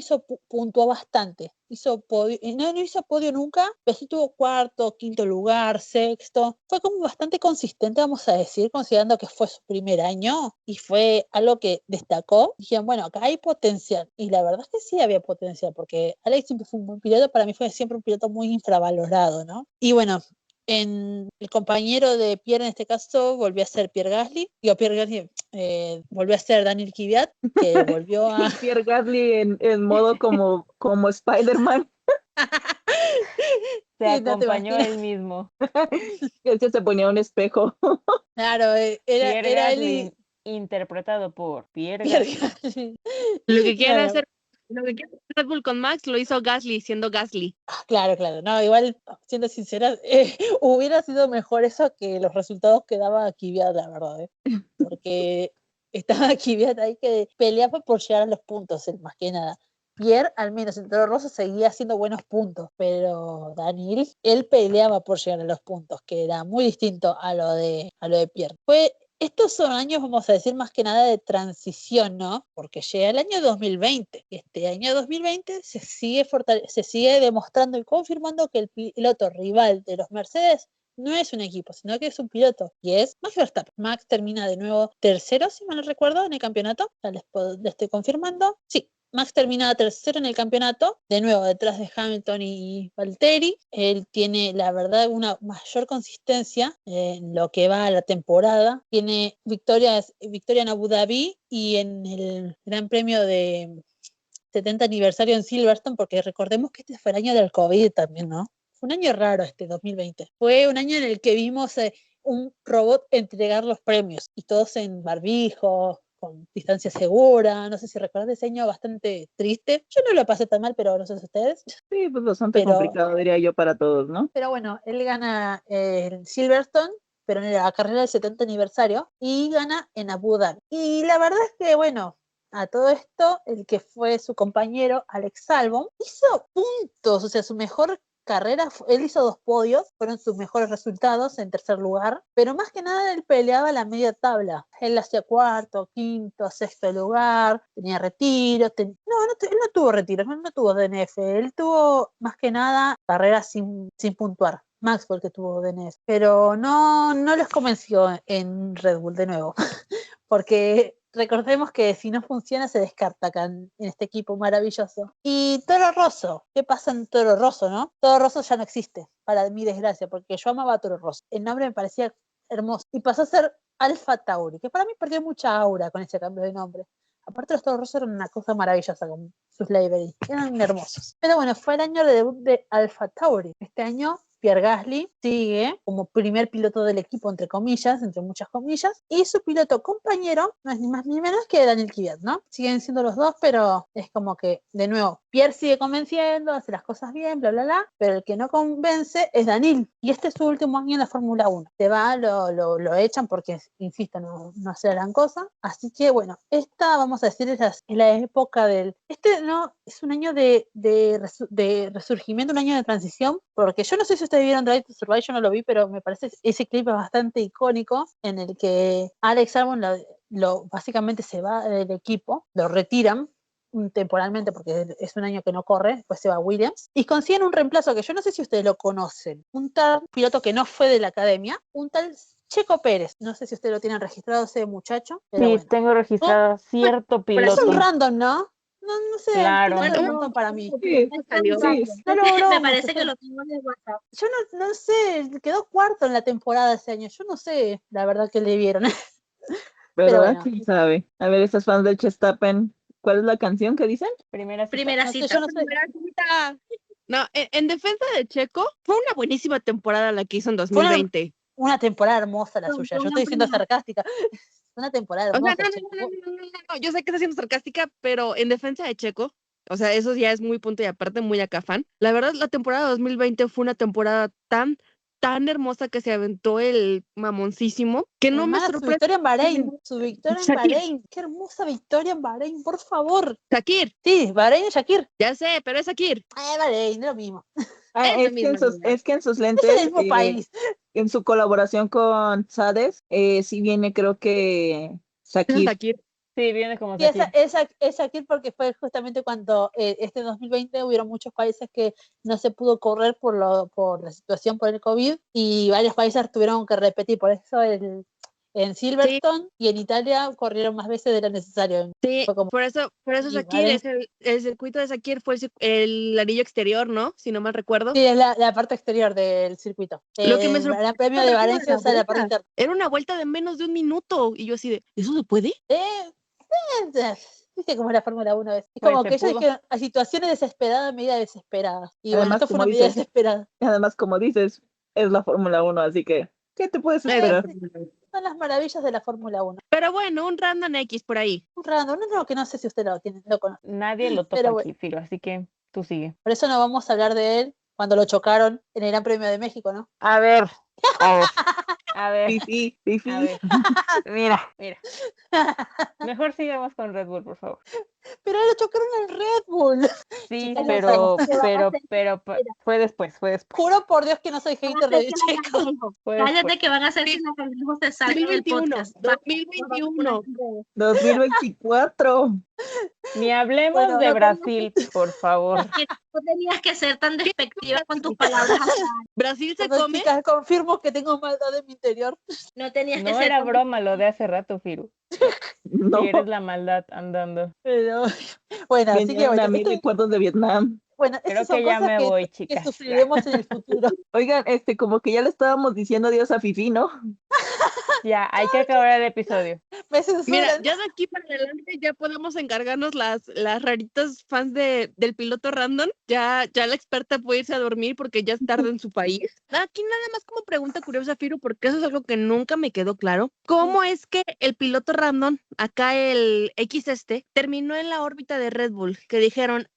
puntuó bastante. Hizo podio, no hizo podio nunca, pero sí tuvo cuarto, quinto lugar, sexto. Fue como bastante consistente, vamos a decir, considerando que fue su primer año y fue algo que destacó. Dijeron, bueno, acá hay potencial. Y la verdad es que sí había potencial, porque Alex siempre fue un buen piloto, para mí fue siempre un piloto muy infravalorado, ¿no? Y bueno, el compañero de Pierre en este caso volvió a ser Pierre Gasly, volvió a ser Daniel Kvyat, que volvió a... Y Pierre Gasly en modo como Spider-Man, Se Sí, no te acompañó imaginas. él mismo. que se ponía un espejo. Claro, Pierre era él Gasly, y interpretado por Pierre Pierre Gasly. Gasly. Lo que quiere Claro, hacer, lo que quiere hacer Red Bull con Max lo hizo Gasly siendo Gasly. claro. No, igual, siendo sincera, hubiera sido mejor eso que los resultados que daba Kvyat, la verdad, porque estaba Kvyat ahí que peleaba por llegar a los puntos, más que nada. Pierre, al menos en Toro Rosso, seguía haciendo buenos puntos, pero Daniel, él peleaba por llegar a los puntos, que era muy distinto a lo de Pierre. Estos son años, vamos a decir, más que nada de transición, ¿no? Porque llega el año 2020. Y este año 2020 se sigue demostrando y confirmando que el piloto rival de los Mercedes no es un equipo, sino que es un piloto, y es Max Verstappen. Max termina de nuevo tercero, si mal no recuerdo, en el campeonato. Ya les estoy confirmando. Sí, Max termina tercero en el campeonato, de nuevo detrás de Hamilton y Valtteri. Él tiene, la verdad, una mayor consistencia en lo que va a la temporada. Tiene victoria en Abu Dhabi y en el Gran Premio de 70 aniversario en Silverstone, porque recordemos que este fue el año del COVID también, ¿no? Fue un año raro este 2020. Fue un año en el que vimos un robot entregar los premios y todos en barbijo, con distancia segura. No sé si recuerdas ese año bastante triste. Yo no lo pasé tan mal, pero no sé si ustedes. Sí, pues bastante Pero, complicado, diría yo, para todos, ¿no? pero bueno, él gana en Silverstone, pero en la carrera del 70 aniversario, y gana en Abu Dhabi. Y la verdad es que, bueno, a todo esto, el que fue su compañero, Alex Albon, hizo puntos, o sea, su mejor carrera, él hizo 2 podios, fueron sus mejores resultados en tercer lugar, pero más que nada él peleaba la media tabla. Él hacía cuarto, quinto, sexto lugar, tenía retiros, él no tuvo retiros, no tuvo DNF, él tuvo más que nada carreras sin puntuar. Max fue el que tuvo DNF, pero no les convenció en Red Bull de nuevo, porque recordemos que si no funciona se descarta acá en este equipo maravilloso. Y Toro Rosso, ¿qué pasa en Toro Rosso, no? Toro Rosso ya no existe, para mi desgracia, porque yo amaba a Toro Rosso. El nombre me parecía hermoso y pasó a ser Alfa Tauri, que para mí perdió mucha aura con ese cambio de nombre. Aparte los Toro Rosso eran una cosa maravillosa con sus livery, eran hermosos. Pero bueno, fue el año de debut de Alfa Tauri. Este año Pierre Gasly sigue como primer piloto del equipo, entre comillas, entre muchas comillas, y su piloto compañero no es ni más ni menos que Daniel Kvyat, ¿no? Siguen siendo los dos, pero es como que, de nuevo, Pierre sigue convenciendo, hace las cosas bien, bla, bla, bla, pero el que no convence es Daniel, y este es su último año en la Fórmula 1. Se va, lo echan porque, insisto, no hace la gran cosa, así que, bueno, esta, vamos a decir, es la época no, es un año de resurgimiento, un año de transición, porque yo no sé si ustedes vieron Drive to Survive, yo no lo vi, pero me parece ese clip es bastante icónico, en el que Alex Albon básicamente se va del equipo, lo retiran temporalmente porque es un año que no corre, después se va a Williams, y consiguen un reemplazo que yo no sé si ustedes lo conocen, un tal piloto que no fue de la academia, un tal Checo Pérez. No sé si ustedes lo tienen registrado ese muchacho, pero Sí, bueno. tengo registrado cierto Pero es un piloto. random, ¿no? No sé, un Claro. piloto Bueno, random para mí. Sí, salió. sí, No logró Me mucho. parece que lo tengo en el WhatsApp. Yo no sé, quedó cuarto en la temporada ese año. Yo no sé la verdad que le vieron. Pero ¿verdad? bueno. ¿Quién sabe? A ver, estos fans del Verstappen, ¿cuál es la canción que dicen? Primera cita. Primera No sé, cita. yo no sé. Primera cita. No, en defensa de Checo, fue una buenísima temporada la que hizo en Fue 2020. una temporada hermosa la Fue suya. Yo una estoy siendo primera. sarcástica. Una temporada O sea, hermosa, no, Checo. yo sé que está siendo sarcástica, pero en defensa de Checo, o sea, eso ya es muy punto y aparte, muy acá fan. La verdad, la temporada 2020 fue una temporada tan hermosa que se aventó el mamoncísimo, que no me Hermana, su sorprende. victoria en Bahrein. Su victoria en Shakir. Bahrein. Qué hermosa victoria en Bahrein, por favor. Shakir, Sí, Bahrein y Shakir. ya sé, pero es Shakir. Bahrein, es lo mismo. Ah, Es lo mismo, niña. es que en sus Es lentes, el mismo país. en su colaboración con Sades, sí viene creo que Es Shakir. Shakir. Sí, viene como Sí, Sakir. es aquí porque fue justamente cuando este 2020 hubieron muchos países que no se pudo correr por la situación por el COVID y varios países tuvieron que repetir. Por eso en Silverstone y en Italia corrieron más veces de lo necesario. Sí, Fue como, por eso y Sakir es el circuito de Sakir fue el anillo exterior, ¿no? Si no mal recuerdo. sí, es la parte exterior del circuito. Lo que me El sorprendió Gran Premio lo de rápido de Valencia la usa la parte vuelta. interna. Era una vuelta de menos de un minuto y yo así de, ¿eso se puede? Viste cómo es la Fórmula 1 es. Es Pues como se que ellos pudo. dijeron a situaciones desesperadas, medidas desesperadas. Y bueno, Además, esto fue como una medida dices, desesperada. es la Fórmula 1, así que, ¿qué te puedes Es la esperar? Fórmula 1. Son las maravillas de la Fórmula 1. Pero bueno, un random X por ahí. Un random, no, que no sé si usted lo conoce. Nadie lo topa Pero bueno, aquí, Firo, así que tú sigue. por eso no vamos a hablar de él cuando lo chocaron en el Gran Premio de México, ¿no? A ver, a ver, a ver, Fifi, a Fifi. ver. Mira. Mejor sigamos con Red Bull, por favor. Pero lo chocaron en Red Bull. Sí, Chicas, no sabemos pero fue después. Juro por Dios que no soy hater de Checo. Fue Cállate después. que van a hacer si los pendejos te salgan en el 2021, podcast. Va, 2021. 2024. Ni hablemos Bueno, de no Brasil, por favor. que tú tenías que ser tan despectiva con tus palabras. Brasil se perdón, come. chicas, confirmo que tengo maldad en mi interior. No tenías que No ser era tan broma lo de hace rato, Firu. No, Si eres la maldad andando. Pero bueno, así que vinieron a bueno, mis recuerdos de Vietnam. bueno, Creo estas son que ya cosas me voy, que chicas. sufriremos en el futuro. Oigan, como que ya le estábamos diciendo adiós a Fifi, ¿no? Ya, hay que acabar el episodio. Me Mira, censuran. ya de aquí para adelante ya podemos encargarnos las raritas fans del piloto random. Ya la experta puede irse a dormir porque ya es tarde en su país. Aquí nada más como pregunta curiosa, Firu, porque eso es algo que nunca me quedó claro. ¿Cómo es que el piloto random, acá el X terminó en la órbita de Red Bull? Que dijeron,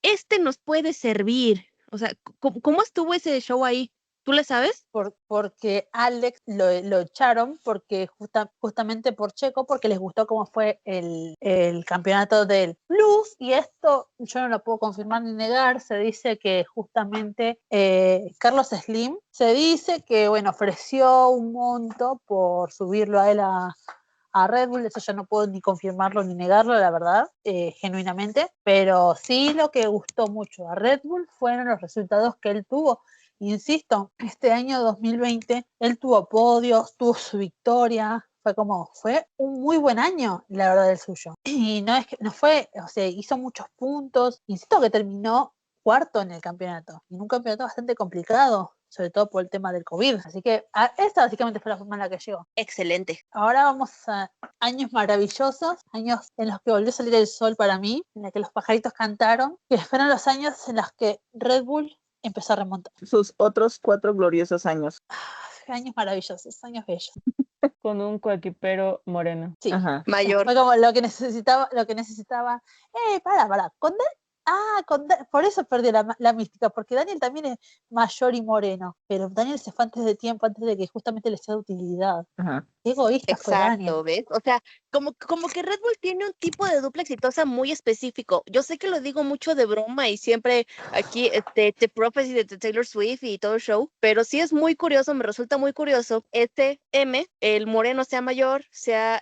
este nos puede servir. O sea, ¿cómo estuvo ese show ahí? ¿Tú le sabes? Porque Alex lo echaron porque justamente por Checo, porque les gustó cómo fue el campeonato del Plus, y esto yo no lo puedo confirmar ni negar. Se dice que justamente Carlos Slim se dice que bueno, ofreció un monto por subirlo a él a Red Bull. Eso yo no puedo ni confirmarlo ni negarlo, la verdad, genuinamente, pero sí lo que gustó mucho a Red Bull fueron los resultados que él tuvo. Insisto, este año 2020 él tuvo podios, tuvo su victoria, fue un muy buen año, la verdad, el suyo. Y no es que no fue, o sea, hizo muchos puntos. Insisto que terminó cuarto en el campeonato, en un campeonato bastante complicado, sobre todo por el tema del COVID. Así que esta básicamente fue la forma en la que llegó. Excelente. Ahora vamos a años maravillosos, años en los que volvió a salir el sol para mí, en los que los pajaritos cantaron, que fueron los años en los que Red Bull empezó a remontar. Sus otros 4 gloriosos años. Años maravillosos, años bellos. Con un coequipero moreno. Sí. Ajá. Mayor. Fue como lo que necesitaba. Para. Por eso perdió la mística, porque Daniel también es mayor y moreno, pero Daniel se fue antes de tiempo, antes de que justamente le sea de utilidad. Ajá. Qué egoísta fue Daniel. Exacto, ¿ves? O sea, como que Red Bull tiene un tipo de dupla exitosa muy específico. Yo sé que lo digo mucho de broma y siempre aquí The Prophecy de Taylor Swift y todo el show, pero sí es muy curioso, me resulta muy curioso, el moreno sea mayor,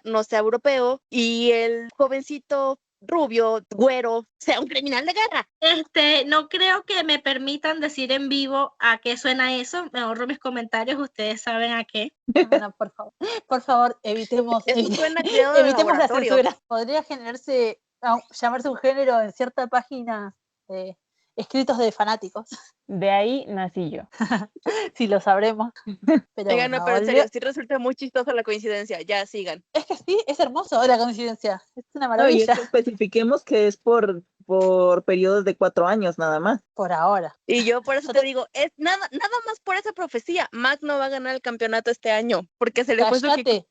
no sea europeo, y el jovencito rubio, güero, sea un criminal de guerra. No creo que me permitan decir en vivo a qué suena eso. Me ahorro mis comentarios, ustedes saben a qué. No, por favor, evitemos Eso suena creado de la laboratorio. censura. Podría llamarse un género en cierta página de escritos de fanáticos. De ahí nací yo. Si lo sabremos. Pero, Oigan, no, bueno, pero en serio, sí resulta muy chistosa la coincidencia. Ya, sigan. es que sí, es hermoso la coincidencia. Es una No, y maravilla. especifiquemos que es por periodos de 4 años nada más. Por ahora. Y yo por eso te digo, es nada más por esa profecía. Max no va a ganar el campeonato este año, porque se le fue su equipero.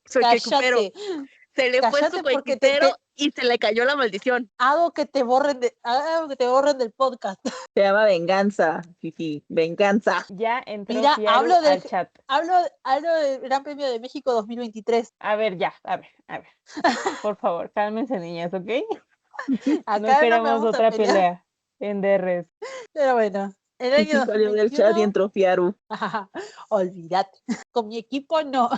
Se le fue su coequipero y se le cayó la maldición. Hago que te borren del podcast. Se llama venganza, Fifi, venganza. Ya entró Mira, Fiaru al chat. Hablo del Gran Premio de México 2023. A ver, ya, a ver. Por favor, cálmense, niñas, ¿ok? Acá No queremos vamos a otra pelear. pelea en DRs. Pero bueno, el Fifi año salió del chat y 2021. entró Fiaru. Olvídate. con mi equipo no.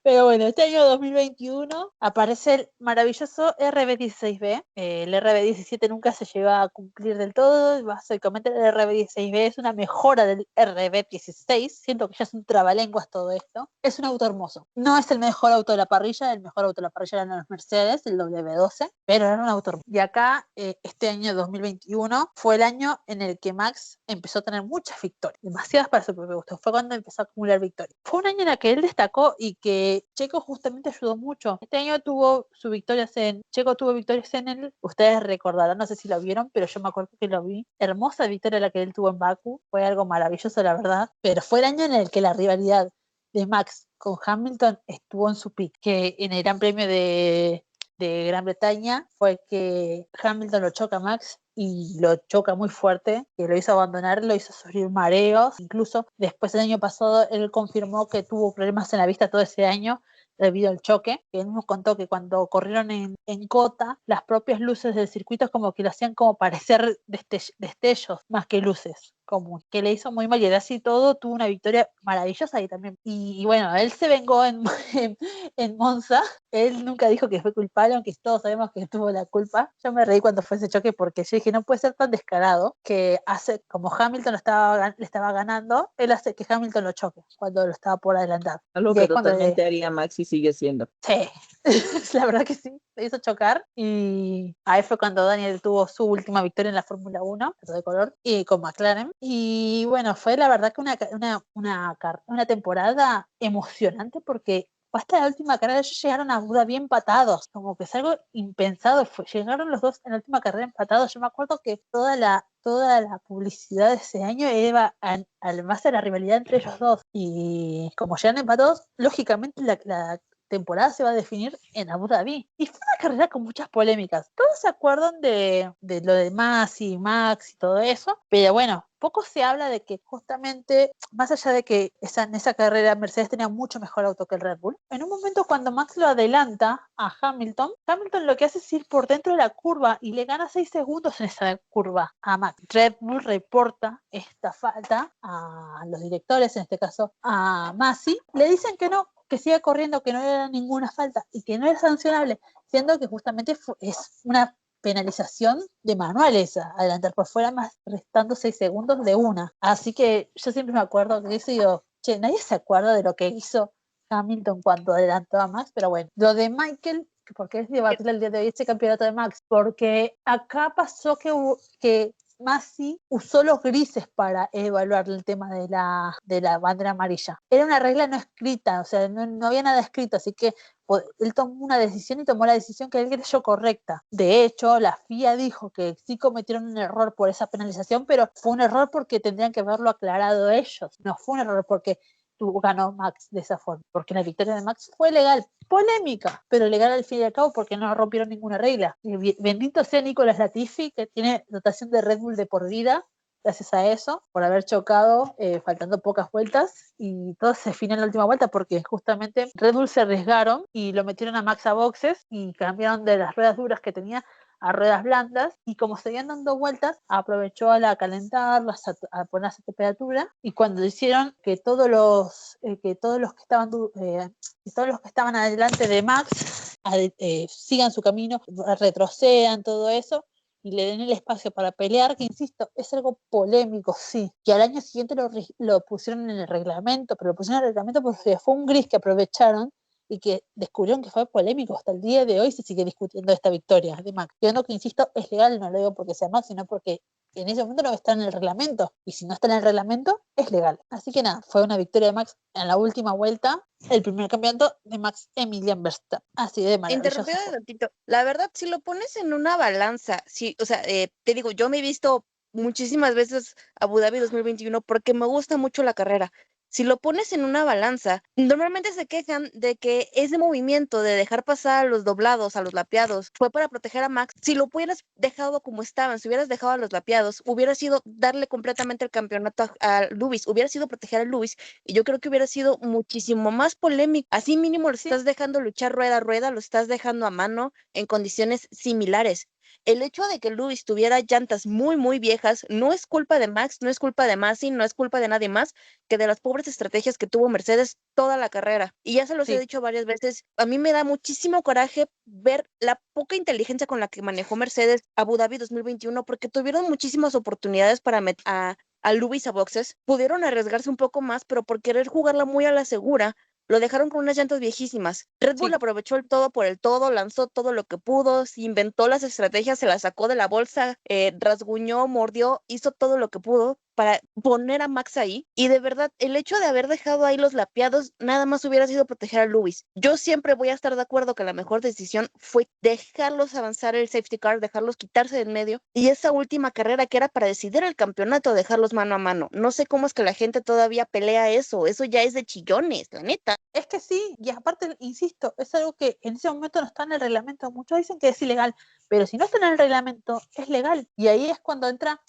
Pero bueno, este año 2021 aparece el maravilloso RB16B. El RB17 nunca se llegó a cumplir del todo. Básicamente el RB16B es una mejora del RB16. Siento que ya es un trabalenguas todo esto. Es un auto hermoso. No es el mejor auto de la parrilla. El mejor auto de la parrilla eran los Mercedes, el W12. Pero era un auto hermoso. Y acá, este año 2021 fue el año en el que Max empezó a tener muchas victorias. Demasiadas para su propio gusto. Fue cuando empezó a acumular victorias. Fue un año en el que él destacó y que Checo justamente ayudó mucho. Este año Checo tuvo victorias en el, ustedes recordarán, no sé si lo vieron, pero yo me acuerdo que lo vi. Hermosa victoria la que él tuvo en Baku, fue algo maravilloso la verdad, pero fue el año en el que la rivalidad de Max con Hamilton estuvo en su pico, que en el Gran Premio de Gran Bretaña fue que Hamilton lo choca a Max y lo choca muy fuerte, que lo hizo abandonar, lo hizo sufrir mareos. Incluso después el año pasado él confirmó que tuvo problemas en la vista todo ese año debido al choque, que él nos contó que cuando corrieron en Cota, las propias luces del circuito como que lo hacían como parecer destellos más que luces, como que le hizo muy mal y así todo tuvo una victoria maravillosa ahí también. Y bueno, él se vengó en Monza. Él nunca dijo que fue culpable, aunque todos sabemos que tuvo la culpa. Yo me reí cuando fue ese choque porque yo dije, no puede ser tan descarado que hace, como Hamilton le estaba ganando, él hace que Hamilton lo choque cuando lo estaba por adelantar. Algo Y que es cuando totalmente haría Max y sigue siendo. sí, la verdad que sí, le hizo chocar y ahí fue cuando Daniel tuvo su última victoria en la Fórmula 1, de color, y con McLaren. Y bueno, fue la verdad que una temporada emocionante porque hasta la última carrera ellos llegaron a Abu Dhabi empatados, como que es algo impensado, llegaron los dos en la última carrera empatados. Yo me acuerdo que toda la publicidad de ese año iba al más de la rivalidad entre ellos dos. Y como llegan empatados, lógicamente la temporada se va a definir en Abu Dhabi. Y fue una carrera con muchas polémicas. Todos se acuerdan de lo de Masi, Max y todo eso, pero bueno, poco se habla de que justamente, más allá de que en esa carrera Mercedes tenía mucho mejor auto que el Red Bull, en un momento cuando Max lo adelanta a Hamilton lo que hace es ir por dentro de la curva y le gana 6 segundos en esa curva a Max. Red Bull reporta esta falta a los directores, en este caso a Masi, le dicen que no, que siga corriendo, que no era ninguna falta y que no era sancionable, siendo que justamente es una penalización de manual esa, adelantar por fuera más restando 6 segundos de una. Así que yo siempre me acuerdo que eso y digo, che, nadie se acuerda de lo que hizo Hamilton cuando adelantó a Max, pero bueno, lo de Michael, porque es debatir el día de hoy este campeonato de Max, porque acá pasó que Masi usó los grises para evaluar el tema de la bandera amarilla. Era una regla no escrita, o sea, no había nada escrito, así que él tomó una decisión y tomó la decisión que él creyó correcta. De hecho, la FIA dijo que sí cometieron un error por esa penalización, pero fue un error porque tendrían que haberlo aclarado ellos. No fue un error porque ganó Max de esa forma, porque la victoria de Max fue legal, polémica, pero legal al fin y al cabo porque no rompieron ninguna regla. Y bendito sea Nicolás Latifi, que tiene dotación de Red Bull de por vida, gracias a eso, por haber chocado faltando pocas vueltas, y todo se define en la última vuelta porque justamente Red Bull se arriesgaron y lo metieron a Max a boxes y cambiaron de las ruedas duras que tenía a ruedas blandas, y como seguían dando vueltas, aprovechó a calentarlas, a ponerse a temperatura, y cuando hicieron que todos los que todos los que estaban adelante de Max sigan su camino, retrocedan, todo eso, y le den el espacio para pelear, que insisto, es algo polémico, sí, que al año siguiente lo pusieron en el reglamento, pero lo pusieron en el reglamento porque fue un gris que aprovecharon y que descubrieron que fue polémico. Hasta el día de hoy se sigue discutiendo esta victoria de Max. Yo no, que insisto, es legal, no lo digo porque sea Max, sino porque en ese momento no está en el reglamento, y si no está en el reglamento, es legal. Así que nada, fue una victoria de Max en la última vuelta, el primer campeonato de Max Emilian Verstappen. Así de maravilloso. Interrumpido un ratito. La verdad, si lo pones en una balanza, sí, o sea, te digo, yo me he visto muchísimas veces Abu Dhabi 2021 porque me gusta mucho la carrera. Si lo pones en una balanza, normalmente se quejan de que ese movimiento de dejar pasar a los doblados, a los lapeados, fue para proteger a Max. Si lo hubieras dejado como estaban, si hubieras dejado a los lapeados, hubiera sido darle completamente el campeonato a Lewis, hubiera sido proteger a Lewis, y yo creo que hubiera sido muchísimo más polémico. Así mínimo lo estás dejando luchar rueda a rueda, lo estás dejando a mano en condiciones similares. el hecho de que Lewis tuviera llantas muy, muy viejas no es culpa de Max, no es culpa de Masi, no es culpa de nadie más que de las pobres estrategias que tuvo Mercedes toda la carrera. Y ya se los he Sí. dicho varias veces, a mí me da muchísimo coraje ver la poca inteligencia con la que manejó Mercedes Abu Dhabi 2021 porque tuvieron muchísimas oportunidades para meter a Lewis a boxes, pudieron arriesgarse un poco más, pero por querer jugarla muy a la segura, lo dejaron con unas llantas viejísimas. Red Bull Sí. aprovechó el todo por el todo, lanzó todo lo que pudo, se inventó las estrategias, se las sacó de la bolsa, rasguñó, mordió, hizo todo lo que pudo para poner a Max ahí. Y de verdad, el hecho de haber dejado ahí los lapeados nada más hubiera sido proteger a Lewis. Yo siempre voy a estar de acuerdo que la mejor decisión fue dejarlos avanzar el safety car, dejarlos quitarse del medio. Y esa última carrera que era para decidir el campeonato, dejarlos mano a mano. No sé cómo es que la gente todavía pelea eso. Eso ya es de chillones, la neta. Es que sí, y aparte, insisto, es algo que en ese momento no está en el reglamento. Muchos dicen que es ilegal, pero si no está en el reglamento, es legal. Y ahí es cuando entra.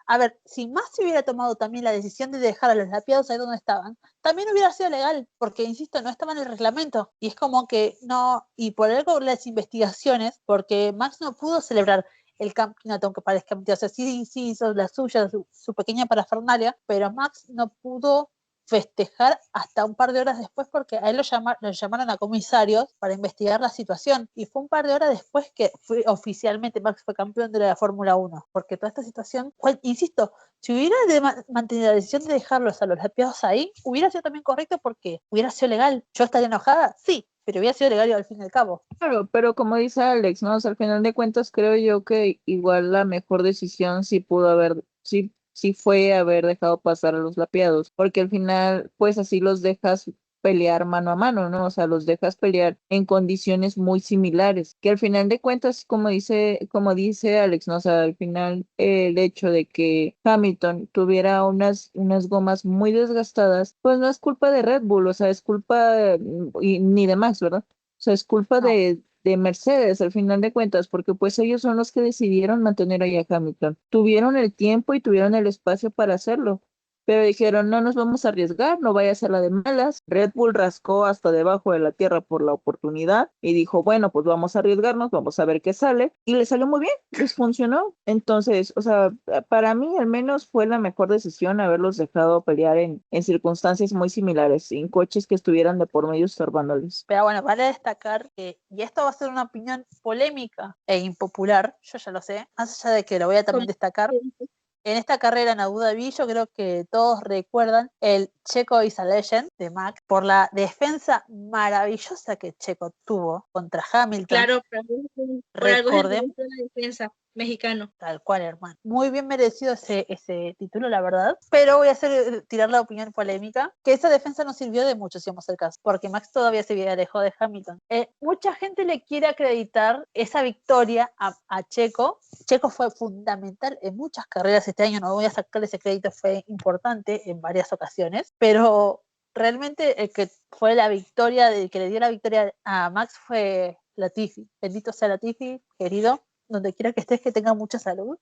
A ver, si más se hubiera tomado también la decisión de dejar a los lapiados ahí donde estaban, también hubiera sido legal, porque, insisto, no estaba en el reglamento. Y es como que no, y por algo las investigaciones, porque Max no pudo celebrar el campeonato, aunque parezca mentira. O sea, sí hizo la suya, su pequeña parafernalia, pero Max no pudo festejar hasta un par de horas después porque a él lo llamaron a comisarios para investigar la situación y fue un par de horas después que oficialmente Max fue campeón de la Fórmula 1 porque toda esta situación, insisto, si hubiera mantenido la decisión de dejarlos a los lapiados ahí, hubiera sido también correcto porque hubiera sido legal. ¿Yo estaría enojada? Sí, pero hubiera sido legal al fin y al cabo. Claro, pero como dice Alex, ¿no? O sea, al final de cuentas creo yo que igual la mejor decisión sí pudo haber, sí fue haber dejado pasar a los lapiados, porque al final, pues así los dejas pelear mano a mano, ¿no? O sea, los dejas pelear en condiciones muy similares, que al final de cuentas, como dice Alex, ¿no? O sea, al final el hecho de que Hamilton tuviera unas gomas muy desgastadas, pues no es culpa de Red Bull, o sea, es culpa, ni de Max, ¿verdad? O sea, es culpa No. de Mercedes, al final de cuentas, porque pues ellos son los que decidieron mantener ahí a Hamilton. Tuvieron el tiempo y tuvieron el espacio para hacerlo, pero dijeron, no nos vamos a arriesgar, no vaya a ser la de malas. Red Bull rascó hasta debajo de la tierra por la oportunidad y dijo, bueno, pues vamos a arriesgarnos, vamos a ver qué sale. Y les salió muy bien, les funcionó. Entonces, o sea, para mí al menos fue la mejor decisión haberlos dejado pelear en circunstancias muy similares, sin coches que estuvieran de por medio estorbándoles. Pero bueno, vale destacar que, y esto va a ser una opinión polémica e impopular, yo ya lo sé, más allá de que lo voy a también destacar, en esta carrera en Abu Dhabi yo creo que todos recuerdan el Checo is a Legend de Max por la defensa maravillosa que Checo tuvo contra Hamilton. Claro, por algo es el Recordemos, ministro de la defensa mexicano. tal cual, hermano. Muy bien merecido ese título, la verdad. Pero voy a tirar la opinión polémica, que esa defensa no sirvió de mucho, si vamos al caso, porque Max todavía se alejó de Hamilton. Mucha gente le quiere acreditar esa victoria a Checo. Checo fue fundamental en muchas carreras este año, no voy a sacarle ese crédito, fue importante en varias ocasiones, pero realmente el que fue la victoria, el que le dio la victoria a Max fue Latifi. Bendito sea Latifi, querido, donde quiera que estés, que tenga mucha salud.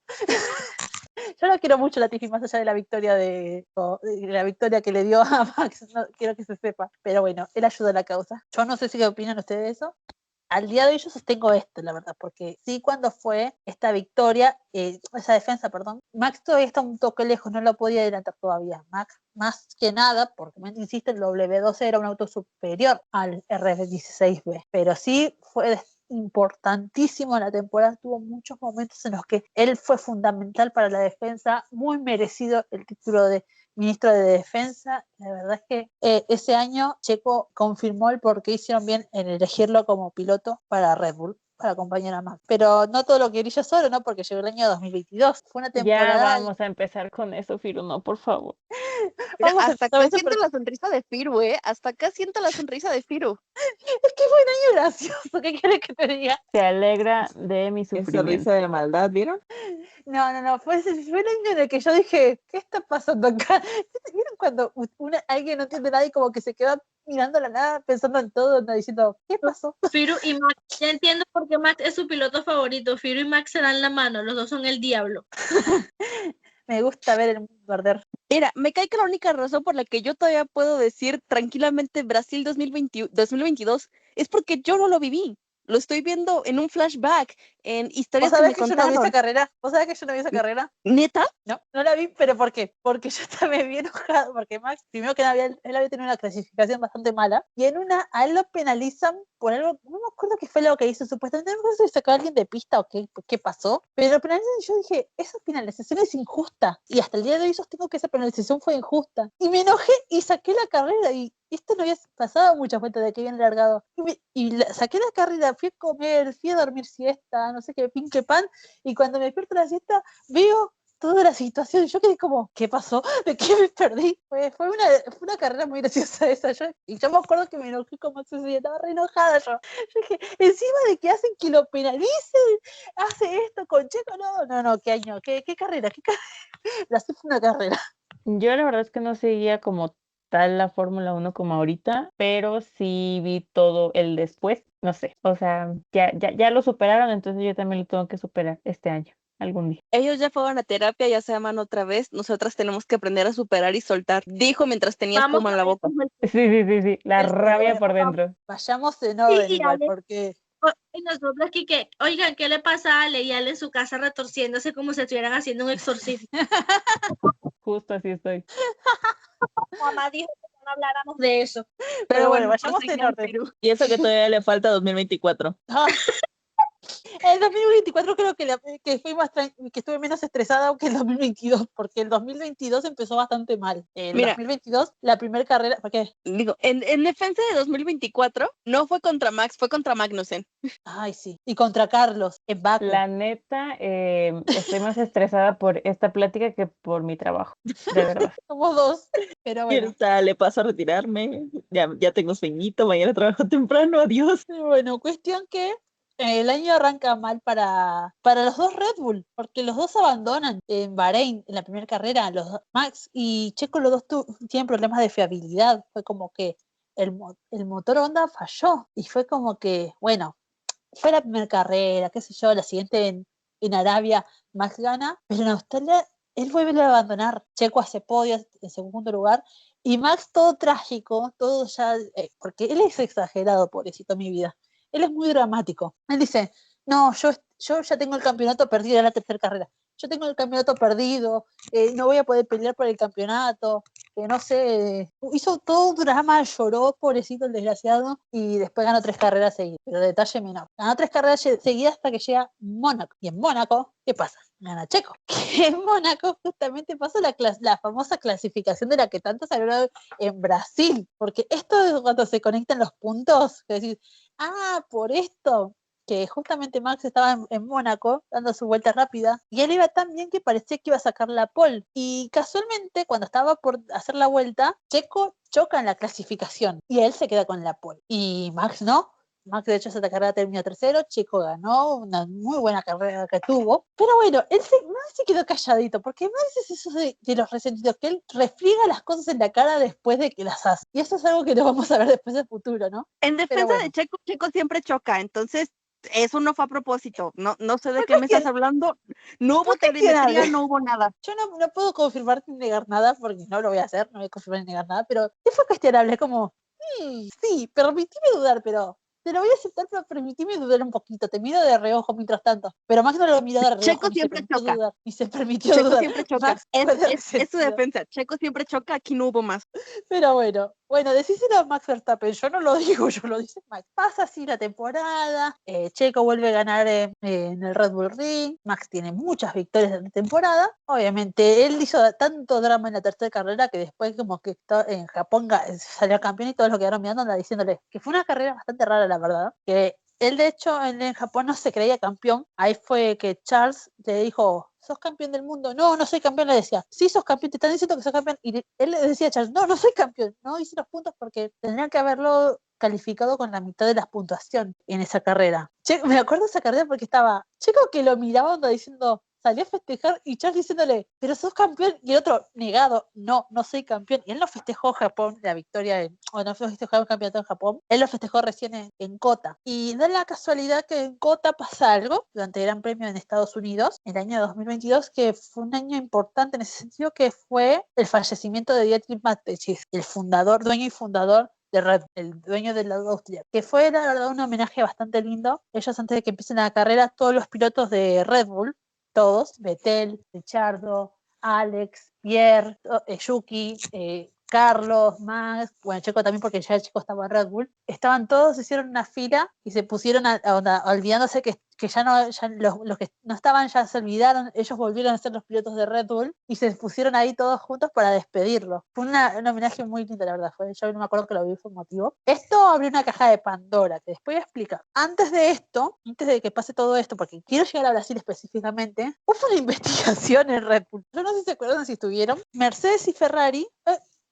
Yo no quiero mucho Latifi más allá de la victoria de la victoria que le dio a Max, no quiero que se sepa, pero bueno, él ayuda a la causa. Yo no sé si opinan ustedes de eso. Al día de hoy yo sostengo esto, la verdad, porque sí, cuando fue esta victoria, esa defensa, perdón, Max todavía está un toque lejos, no lo podía adelantar todavía. Max, más que nada, porque me insiste, el W12 era un auto superior al R16B, pero sí fue importantísimo en la temporada, tuvo muchos momentos en los que él fue fundamental para la defensa, muy merecido el título de ministro de Defensa. La verdad es que ese año Checo confirmó el por qué hicieron bien en elegirlo como piloto para Red Bull, para acompañar a Max. Pero no todo lo que brilla solo, ¿no? Porque llegó el año 2022. Fue una Ya temporada... vamos a empezar con eso, Firu, no, por favor. Mira, Vamos a hasta acá siento la sonrisa de Firu, ¿eh? Hasta acá siento la sonrisa de Firu. Es que fue un año gracioso, ¿qué quieres que te diga? Se alegra de mi Esa sufrimiento. risa de maldad, ¿vieron? No, fue el año en el que yo dije, ¿qué está pasando acá? ¿Vieron cuando alguien no entiende nada y como que se queda mirando a la nada, pensando en todo, ¿no? Diciendo, ¿qué pasó? Firu y Max, ya entiendo por qué Max es su piloto favorito. Firu y Max se dan la mano, los dos son el diablo. Me gusta ver el mundo arder. Mira, me cae que la única razón por la que yo todavía puedo decir tranquilamente Brasil 2022 es porque yo no lo viví. lo estoy viendo en un flashback, en ¿Vos historias que sabés me que yo no vi esa contaron. carrera? ¿Vos sabés que yo no vi esa carrera? ¿Neta? No, no la vi, pero ¿por qué? Porque yo estaba bien enojado, porque Max, primero que nada, él había tenido una clasificación bastante mala, y en una, a él lo penalizan por algo, no me acuerdo qué fue lo que hizo, supuestamente, no me acuerdo si sacó a alguien de pista o qué pasó, pero lo penalizan y yo dije, esa penalización es injusta, y hasta el día de hoy sostengo que esa penalización fue injusta, y me enojé y saqué la carrera, y esto no había pasado muchas vueltas de que habían largado, saqué la carrera, fui a comer, fui a dormir siesta, no sé qué, pinche pan, y cuando me despierto de la siesta, veo toda la situación. Yo quedé como, ¿qué pasó? ¿De qué me perdí? Fue una carrera muy graciosa esa. Y yo me acuerdo que me enojé como si estaba re enojada yo. Yo dije, encima de que hacen que lo penalicen, hace esto con Checo. No, qué año, qué carrera, qué carrera. La sí fue una carrera. Yo la verdad es que no seguía como tal la Fórmula 1 como ahorita, pero sí vi todo el después, no sé, o sea, ya lo superaron, entonces yo también lo tengo que superar este año, algún día. Ellos ya fueron a terapia, ya se aman otra vez. Nosotras tenemos que aprender a superar y soltar. Dijo mientras tenía Vamos espuma en a la ver boca. cómo Sí, la rabia Bueno, por dentro. vayamos en sí, orden y igual, Ale, porque y nosotros aquí que, oigan, ¿qué le pasa a Ale y Ale en su casa retorciéndose como si estuvieran haciendo un exorcismo? Justo así estoy. Mamá dijo que no habláramos de eso. pero bueno, bueno, vayamos en proseguimos, orden. Perú. Y eso que todavía le falta 2024. Ah, el 2024 creo que fui que estuve menos estresada que el 2022, porque el 2022 empezó bastante mal. El Mira, 2022, la primera carrera, ¿por qué? digo, en defensa de 2024, no fue contra Max, fue contra Magnussen. Ay, sí. Y contra Carlos, en Baku. La neta, estoy más estresada por esta plática que por mi trabajo, de verdad. Somos dos. Pero Y bueno. ahorita le paso a retirarme. Ya tengo sueñito, mañana trabajo temprano, adiós. Bueno, cuestión que el año arranca mal para los dos Red Bull, porque los dos abandonan en Bahrein en la primera carrera, Max y Checo, los dos tienen problemas de fiabilidad. Fue como que el motor Honda falló y fue como que, bueno, fue la primera carrera, qué sé yo, la siguiente en Arabia, Max gana, pero en Australia él vuelve a abandonar. Checo hace podio en segundo lugar y Max todo trágico, todo ya, porque él es exagerado, pobrecito mi vida. Él es muy dramático. Él dice, no, yo ya tengo el campeonato perdido en la tercera carrera. Yo tengo el campeonato perdido, no voy a poder pelear por el campeonato, no sé, hizo todo un drama, lloró, pobrecito el desgraciado, y después ganó 3 carreras seguidas, pero detalle menor. Ganó 3 carreras seguidas hasta que llega Mónaco. Y en Mónaco, ¿qué pasa? Gana Checo. Que en Mónaco justamente pasó la famosa clasificación de la que tanto se habló en Brasil, porque esto es cuando se conectan los puntos, que decís, por esto, que justamente Max estaba en Mónaco dando su vuelta rápida y él iba tan bien que parecía que iba a sacar la pole. Y casualmente, cuando estaba por hacer la vuelta, Checo choca en la clasificación y él se queda con la pole. Y Max no. Max, de hecho, esa carrera terminó tercero. Checo ganó, una muy buena carrera que tuvo. Pero bueno, Max se quedó calladito, porque Max es eso de los resentidos, que él refriega las cosas en la cara después de que las hace. Y eso es algo que no vamos a ver después del futuro, ¿no? En defensa bueno. de Checo, Checo siempre choca, entonces eso no fue a propósito. No sé de Fue qué me estás hablando. No hubo telemetría, no hubo nada. Yo no puedo confirmar ni negar nada, porque no lo voy a hacer, no voy a confirmar ni negar nada, pero sí fue cuestionable, es como, sí, permitime dudar, pero te lo voy a aceptar, pero permitime dudar un poquito, te miro de reojo mientras tanto, pero Max no lo miró de reojo, Checo ni se siempre permitió choca. dudar, ni se permitió Checo dudar. siempre choca. Max fue de Es su resentido. defensa. Checo siempre choca, aquí no hubo más. Pero bueno, decíselo a Max Verstappen, yo no lo digo, yo lo dice Max. Pasa así la temporada, Checo vuelve a ganar en el Red Bull Ring, Max tiene muchas victorias en la temporada, obviamente él hizo tanto drama en la tercera carrera que después como que en Japón salió campeón y todos lo quedaron mirando, diciéndole que fue una carrera bastante rara, la verdad, que él de hecho en Japón no se creía campeón, ahí fue que Charles le dijo, ¿sos campeón del mundo? No soy campeón, le decía. Sí, sos campeón, te están diciendo que sos campeón. Y él le decía a Charles, no soy campeón. No hice los puntos porque tendrían que haberlo calificado con la mitad de la puntuación en esa carrera. Me acuerdo de esa carrera porque estaba Checo que lo miraba diciendo, salió a festejar y Charles diciéndole, pero sos campeón, y el otro negado, no soy campeón, y él no festejó Japón, la victoria, no festejó el campeonato en Japón, él lo festejó recién en Kota, y da la casualidad que en Kota pasa algo, durante el Gran Premio en Estados Unidos, el año 2022, que fue un año importante en ese sentido, que fue el fallecimiento de Dietrich Mateschitz, el fundador, dueño y fundador de Red, el dueño de la Austria, que fue la verdad un homenaje bastante lindo. Ellos antes de que empiecen la carrera, todos los pilotos de Red Bull, todos, Vettel, Richardo, Alex, Pierre, Yuki, Carlos, Max, bueno, Checo también porque ya Checo estaba en Red Bull, estaban todos, hicieron una fila y se pusieron olvidándose que ya no, ya los que no estaban ya se olvidaron, ellos volvieron a ser los pilotos de Red Bull y se pusieron ahí todos juntos para despedirlo. Fue un homenaje muy lindo, la verdad, yo no me acuerdo que lo vi, fue emotivo. Esto abrió una caja de Pandora, que después voy a explicar. Antes de esto, antes de que pase todo esto, porque quiero llegar a Brasil específicamente, hubo una investigación en Red Bull. Yo no sé si se acuerdan si estuvieron. Mercedes y Ferrari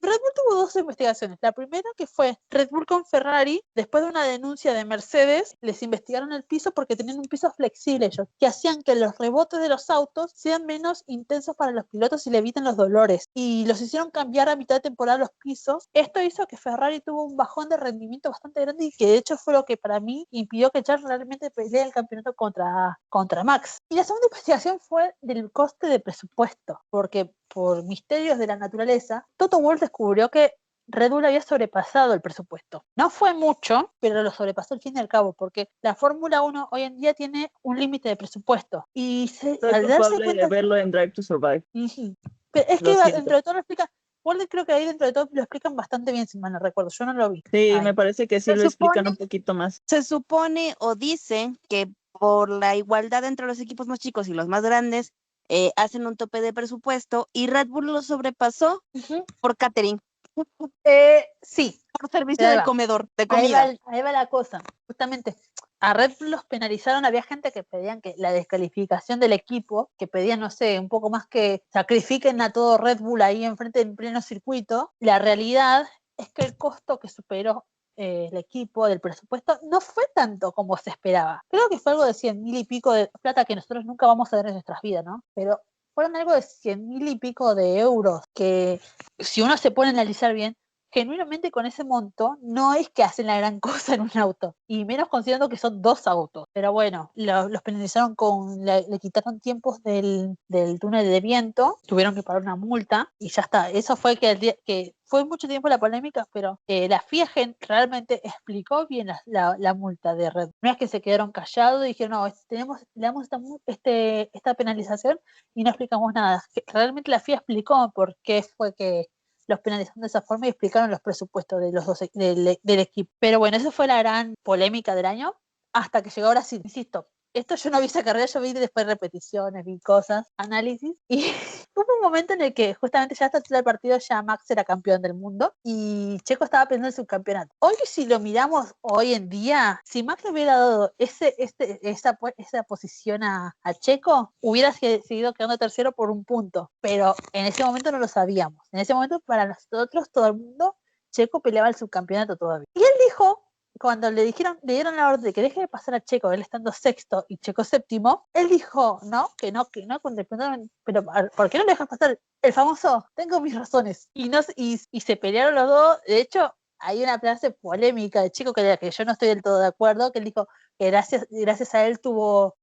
Red Bull tuvo dos investigaciones. La primera que fue Red Bull con Ferrari, después de una denuncia de Mercedes, les investigaron el piso porque tenían un piso flexible ellos, que hacían que los rebotes de los autos sean menos intensos para los pilotos y le eviten los dolores. Y los hicieron cambiar a mitad de temporada los pisos. Esto hizo que Ferrari tuvo un bajón de rendimiento bastante grande y que de hecho fue lo que para mí impidió que Charles realmente pelee el campeonato contra Max. Y la segunda investigación fue del coste de presupuesto, porque por misterios de la naturaleza, Toto Wolff descubrió que Red Bull había sobrepasado el presupuesto. No fue mucho, pero lo sobrepasó al fin y al cabo, porque la Fórmula 1 hoy en día tiene un límite de presupuesto. Y al darse culpable cuenta... de verlo en Drive to Survive. Pero es Lo que siento. dentro de todo lo explica... Wolff creo que ahí dentro de todo lo explican bastante bien, si mal no recuerdo. Yo no lo vi. Sí, Ay. me parece que sí Se lo explican supone- un poquito más. Se supone o dicen que por la igualdad entre los equipos más chicos y los más grandes, hacen un tope de presupuesto y Red Bull lo sobrepasó por catering, Sí, por servicio pero ahí de va. comedor, de Ahí comida. ahí va la cosa. Justamente, a Red Bull los penalizaron, había gente que pedían que la descalificación del equipo, que pedían, no sé, un poco más que sacrifiquen a todo Red Bull ahí enfrente en pleno circuito. La realidad es que el costo que superó el equipo del presupuesto no fue tanto como se esperaba. Creo que fue algo de 100.000 y pico de plata que nosotros nunca vamos a ver en nuestras vidas, ¿no? Pero fueron algo de 100.000 y pico de euros, que si uno se pone a analizar bien, genuinamente con ese monto no es que hacen la gran cosa en un auto, y menos considerando que son dos autos. Pero bueno, los penalizaron le quitaron tiempos del túnel de viento, tuvieron que pagar una multa y ya está. Eso fue que fue mucho tiempo la polémica, pero la FIA realmente explicó bien la multa de Red Bull. No es que se quedaron callados y dijeron, no, le damos esta penalización y no explicamos nada. Realmente la FIA explicó por qué fue que los penalizaron de esa forma y explicaron los presupuestos de los dos del equipo. Pero bueno, esa fue la gran polémica del año, hasta que llegó ahora sí, insisto. Esto yo no vi esa carrera, yo vi después repeticiones, vi cosas, análisis, y hubo un momento en el que justamente ya hasta el partido ya Max era campeón del mundo y Checo estaba perdiendo el subcampeonato. Hoy si lo miramos hoy en día, si Max le hubiera dado esa posición a Checo, hubiera seguido quedando tercero por un punto, pero en ese momento no lo sabíamos. En ese momento para nosotros, todo el mundo, Checo peleaba el subcampeonato todavía. Y él dijo, cuando le dieron la orden de que deje de pasar a Checo, él estando sexto y Checo séptimo, él dijo, que no, cuando le preguntaron, pero ¿por qué no le dejas pasar? El famoso, tengo mis razones. Y se pelearon los dos. De hecho, hay una frase polémica de Checo que yo no estoy del todo de acuerdo, que él dijo que gracias a él tuvo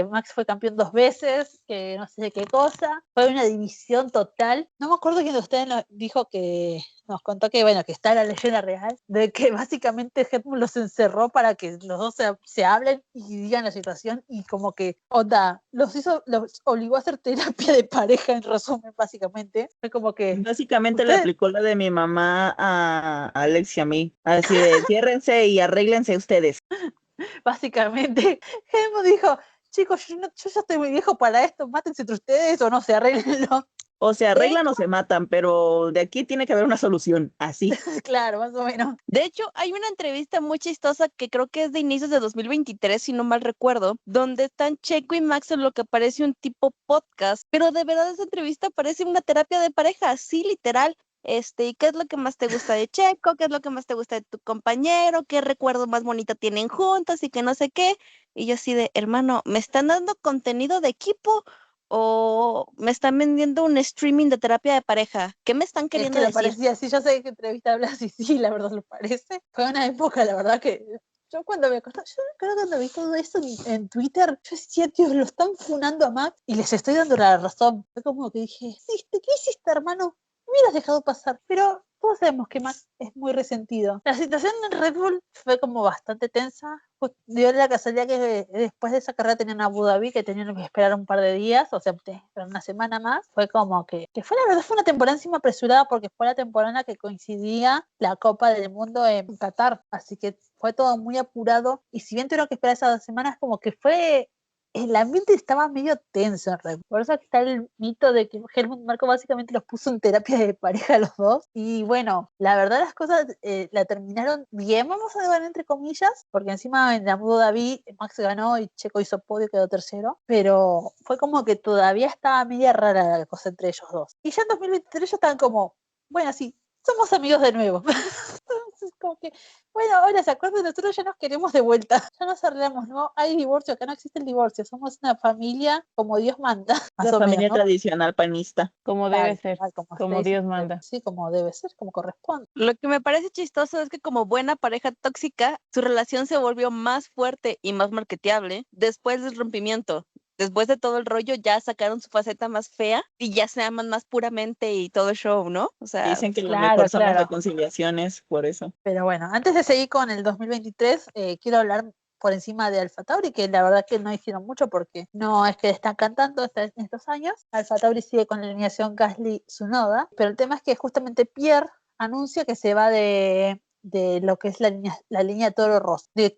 Max fue campeón 2 veces, que no sé qué cosa, fue una división total. No me acuerdo quién de ustedes dijo que nos contó que, bueno, que está la leyenda real, de que básicamente Red Bull los encerró para que los dos se hablen y digan la situación, y como que, los obligó a hacer terapia de pareja, en resumen, básicamente. Fue como que... Básicamente le aplicó la de mi mamá a Alex y a mí. Así de, ciérrense y arréglense ustedes. Básicamente, Helmut dijo, chicos, yo ya estoy muy viejo para esto, mátense entre ustedes o no se arreglenlo. O se arreglan o se matan, pero de aquí tiene que haber una solución, así. Claro, más o menos. De hecho, hay una entrevista muy chistosa que creo que es de inicios de 2023, si no mal recuerdo, donde están Checo y Max en lo que parece un tipo podcast, pero de verdad esa entrevista parece una terapia de pareja, así literal. ¿Y qué es lo que más te gusta de Checo? ¿Qué es lo que más te gusta de tu compañero? ¿Qué recuerdo más bonito tienen juntos? Y que no sé qué. Y yo así de, hermano, ¿me están dando contenido de equipo o me están vendiendo un streaming de terapia de pareja? ¿Qué me están queriendo Es que decir? parecía, sí, yo sé de qué entrevista hablas y sí, la verdad lo parece. Fue una época, la verdad que yo cuando me acostaba, yo creo que cuando vi todo eso en Twitter, yo decía, Dios, lo están funando a Max y les estoy dando la razón. Fue como que dije, ¿qué hiciste, hermano? Me hubieras dejado pasar. Pero todos sabemos que Max es muy resentido. La situación en Red Bull fue como bastante tensa. Dio la casualidad que después de esa carrera tenían a Abu Dhabi, que tenían que esperar un par de días, o sea, una semana más. Fue como que fue, la verdad, fue una temporada encima apresurada porque fue la temporada que coincidía la Copa del Mundo en Qatar. Así que fue todo muy apurado. Y si bien tuvieron que esperar esas 2 semanas, como que fue... El ambiente estaba medio tenso en Red Bull. Por eso está el mito de que Helmut Marko básicamente los puso en terapia de pareja a los dos. Y bueno, la verdad las cosas la terminaron bien, vamos a ver entre comillas, porque encima en Abu Dhabi Max ganó y Checo hizo podio, quedó tercero. Pero fue como que todavía estaba media rara la cosa entre ellos dos. Y ya en 2023 ya estaban como, bueno, sí, somos amigos de nuevo. Entonces, como que, bueno, ahora se acuerdan, nosotros ya nos queremos de vuelta, ya nos arreglamos, no hay divorcio, acá no existe el divorcio, somos una familia como Dios manda, más La o menos, familia ¿no? tradicional panista. Como Tal debe ser, cual, como como ustedes Dios siempre, manda. sí, como debe ser, como corresponde. Lo que me parece chistoso es que como buena pareja tóxica, su relación se volvió más fuerte y más marketeable después del rompimiento. Después de todo el rollo, ya sacaron su faceta más fea y ya se aman más puramente y todo el show, ¿no? O sea, Dicen que lo Claro, mejor son las claro. reconciliaciones, por eso. Pero bueno, antes de seguir con el 2023, quiero hablar por encima de Alfa Tauri, que la verdad que no hicieron mucho porque no es que están cantando en estos años. Alfa Tauri sigue con la alineación Gasly-Tsunoda, pero el tema es que justamente Pierre anuncia que se va de lo que es la línea Toro Rosso. Me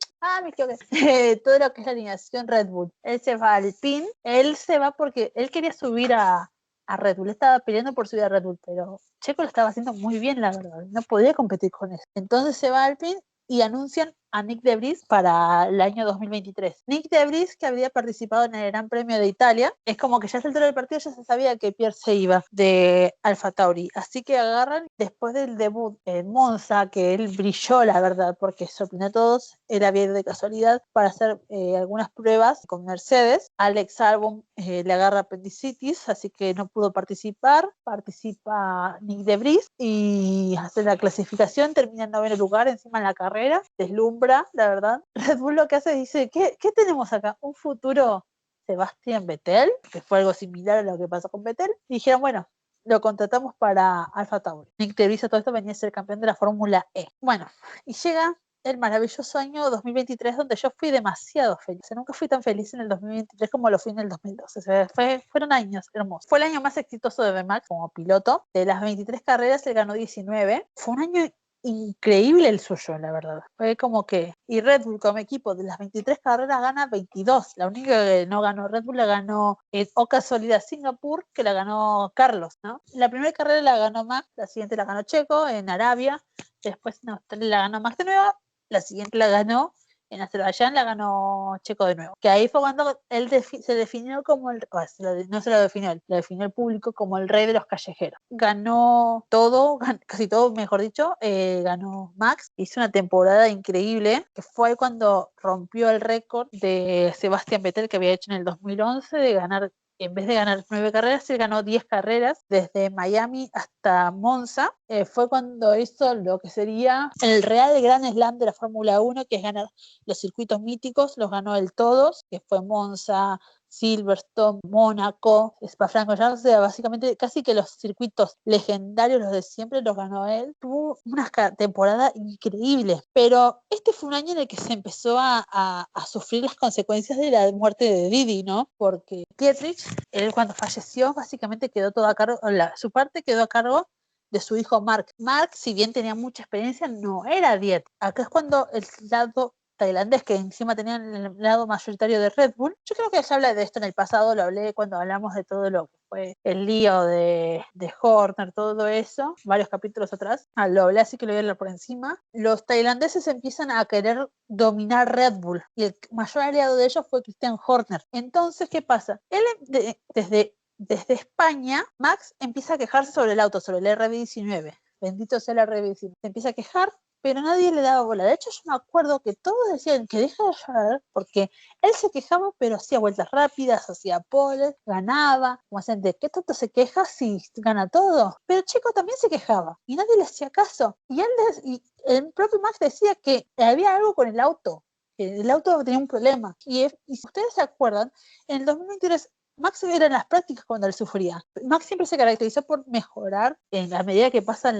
equivoqué. Todo lo que es la alineación Red Bull. Él se va al Alpine, él se va porque él quería subir a Red Bull, estaba peleando por subir a Red Bull, pero Checo lo estaba haciendo muy bien, la verdad, no podía competir con eso. Entonces se va al Alpine y anuncian a Nick De Vries para el año 2023. Nick De Vries, que había participado en el Gran Premio de Italia, es como que ya se enteró del partido, ya se sabía que Pierre se iba de Alfa Tauri, así que agarran después del debut en Monza, que él brilló, la verdad, porque sorprendió a todos, él había ido de casualidad para hacer algunas pruebas con Mercedes. Alex Albon le agarra apendicitis, así que no pudo participar. Participa Nick De Vries y hace la clasificación, termina en 9º lugar encima en la carrera, deslumbra, la verdad. Red Bull lo que hace, dice, ¿qué tenemos acá? Un futuro Sebastián Vettel, que fue algo similar a lo que pasó con Vettel, y dijeron, bueno, lo contratamos para Alfa Tauri. Nick De Vries a todo esto venía a ser campeón de la Fórmula E. Bueno, y llega el maravilloso año 2023, donde yo fui demasiado feliz. O sea, nunca fui tan feliz en el 2023 como lo fui en el 2012. O sea, fueron años hermosos. Fue el año más exitoso de Max como piloto. De las 23 carreras, él ganó 19. Fue un año increíble el suyo, la verdad. Fue como que... Y Red Bull como equipo de las 23 carreras gana 22. La única que no ganó Red Bull la ganó o casualidad Singapur, que la ganó Carlos, ¿no? La primera carrera la ganó Max, la siguiente la ganó Checo en Arabia, después en Australia la ganó Max de nuevo, la siguiente la ganó en Azerbaiyán, la ganó Checo de nuevo. Que ahí fue cuando él se definió como no se lo definió él, lo definió el público como el rey de los callejeros. Ganó todo, casi todo, mejor dicho, ganó Max, hizo una temporada increíble, que fue cuando rompió el récord de Sebastián Vettel que había hecho en el 2011 de ganar. En vez de ganar 9 carreras, él ganó 10 carreras desde Miami hasta Monza. Fue cuando hizo lo que sería el Real Gran Slam de la Fórmula 1, que es ganar los circuitos míticos, los ganó él todos, que fue Monza, Silverstone, Mónaco, Spa-Francorchamps, o sea, básicamente casi que los circuitos legendarios, los de siempre, los ganó él. Tuvo una temporada increíble, pero este fue un año en el que se empezó a sufrir las consecuencias de la muerte de Didi, ¿no? Porque Dietrich, él cuando falleció, básicamente quedó todo a cargo, su parte quedó a cargo de su hijo Mark. Mark, si bien tenía mucha experiencia, no era Dietrich. Acá es cuando el lado tailandés, que encima tenían el lado mayoritario de Red Bull. Yo creo que ya hablé de esto en el pasado, lo hablé cuando hablamos de todo lo que fue el lío de Horner, todo eso, varios capítulos atrás. Lo hablé, así que lo voy a hablar por encima. Los tailandeses empiezan a querer dominar Red Bull y el mayor aliado de ellos fue Christian Horner. Entonces, ¿qué pasa? Él desde España, Max empieza a quejarse sobre el auto, sobre el RB19. Bendito sea el RB19. Se empieza a quejar, pero nadie le daba bola. De hecho, yo me acuerdo que todos decían que deja de llorar, porque él se quejaba, pero hacía vueltas rápidas, hacía poles, ganaba. Como hacían, ¿de qué tanto se queja si gana todo? Pero Checo también se quejaba, y nadie le hacía caso. Y el propio Max decía que había algo con el auto, que el auto tenía un problema. Y si ustedes se acuerdan, en el 2023 Max era en las prácticas cuando él sufría. Max siempre se caracterizó por mejorar en la medida que pasan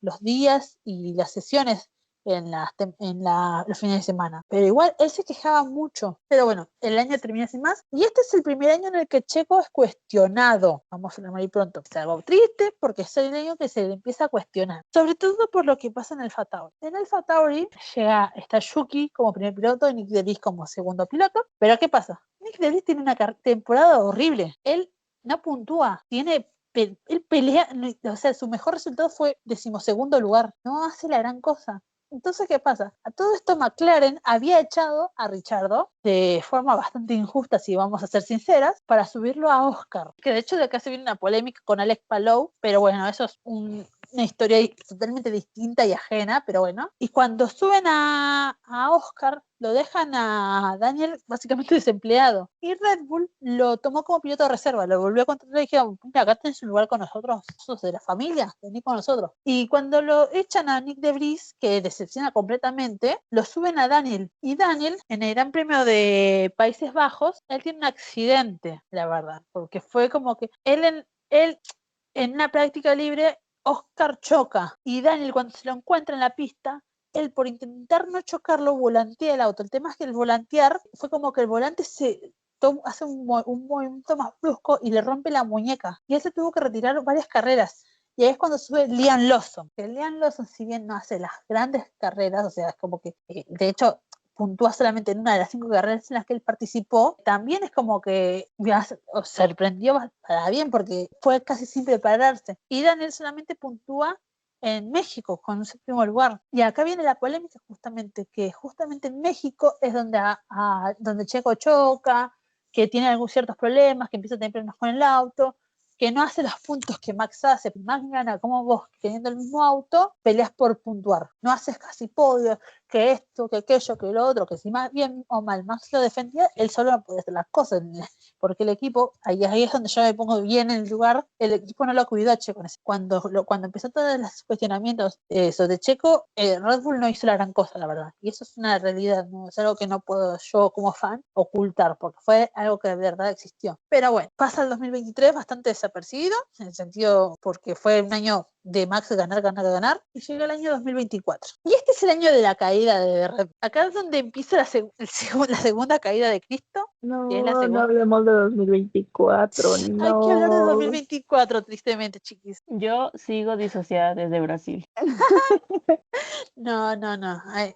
los días y las sesiones los fines de semana. Pero igual él se quejaba mucho. Pero bueno, el año termina sin más. Y este es el primer año en el que Checo es cuestionado. Vamos a hablar ahí pronto. Es algo triste porque es el año que se le empieza a cuestionar. Sobre todo por lo que pasa en el AlphaTauri. En el AlphaTauri está Yuki como primer piloto y Nick DeVries como segundo piloto. Pero ¿qué pasa? Nick DeVries tiene una temporada horrible. Él no puntúa. Él pelea, o sea, su mejor resultado fue 12º lugar. No hace la gran cosa. Entonces, ¿qué pasa? A todo esto McLaren había echado a Richardo de forma bastante injusta, si vamos a ser sinceras, para subirlo a Oscar. Que de hecho de acá se viene una polémica con Alex Palou, pero bueno, eso es una historia totalmente distinta y ajena, pero bueno. Y cuando suben a Oscar, lo dejan a Daniel básicamente desempleado. Y Red Bull lo tomó como piloto de reserva, lo volvió a contratar y dijeron, mira, acá tenés un lugar con nosotros, sos de la familia, vení con nosotros. Y cuando lo echan a Nick DeVries, que decepciona completamente, lo suben a Daniel. Y Daniel, en el Gran Premio de Países Bajos, él tiene un accidente, la verdad, porque fue como que él en una práctica libre, Oscar choca y Daniel cuando se lo encuentra en la pista, él por intentar no chocarlo volantea el auto. El tema es que el volantear fue como que el volante hace un movimiento más brusco y le rompe la muñeca. Y él se tuvo que retirar varias carreras. Y ahí es cuando sube Liam Lawson. Que Liam Lawson, si bien no hace las grandes carreras, o sea, es como que, de hecho, puntúa solamente en una de las 5 carreras en las que él participó, también es como que sorprendió para bien porque fue casi sin prepararse. Y Daniel solamente puntúa en México con un 7º lugar. Y acá viene la polémica justamente, que justamente en México es donde Checo choca, que tiene ciertos problemas, que empieza a tener problemas con el auto, que no hace los puntos que Max hace. Max gana como vos, teniendo el mismo auto, peleas por puntuar. No haces casi podio, que esto, que aquello, que lo otro, que si más bien o mal Max lo defendía, él solo no podía hacer las cosas, porque el equipo, ahí es donde yo me pongo bien en el lugar, el equipo no lo cuidó a Checo. Cuando empezó todos los cuestionamientos sobre Checo, Red Bull no hizo la gran cosa, la verdad, y eso es una realidad, ¿no? Es algo que no puedo yo como fan ocultar, porque fue algo que de verdad existió. Pero bueno, pasa el 2023 bastante desapercibido, en el sentido porque fue un año de Max ganar, ganar, ganar, y llega el año 2024. Y este es el año de la caída de Red Bull. Acá es donde empieza la segunda caída de Cristo, que es la No, no segunda. hablemos de 2024, Hay que hablar de no. 2024, tristemente, chiquis. Yo sigo disociada desde Brasil. No.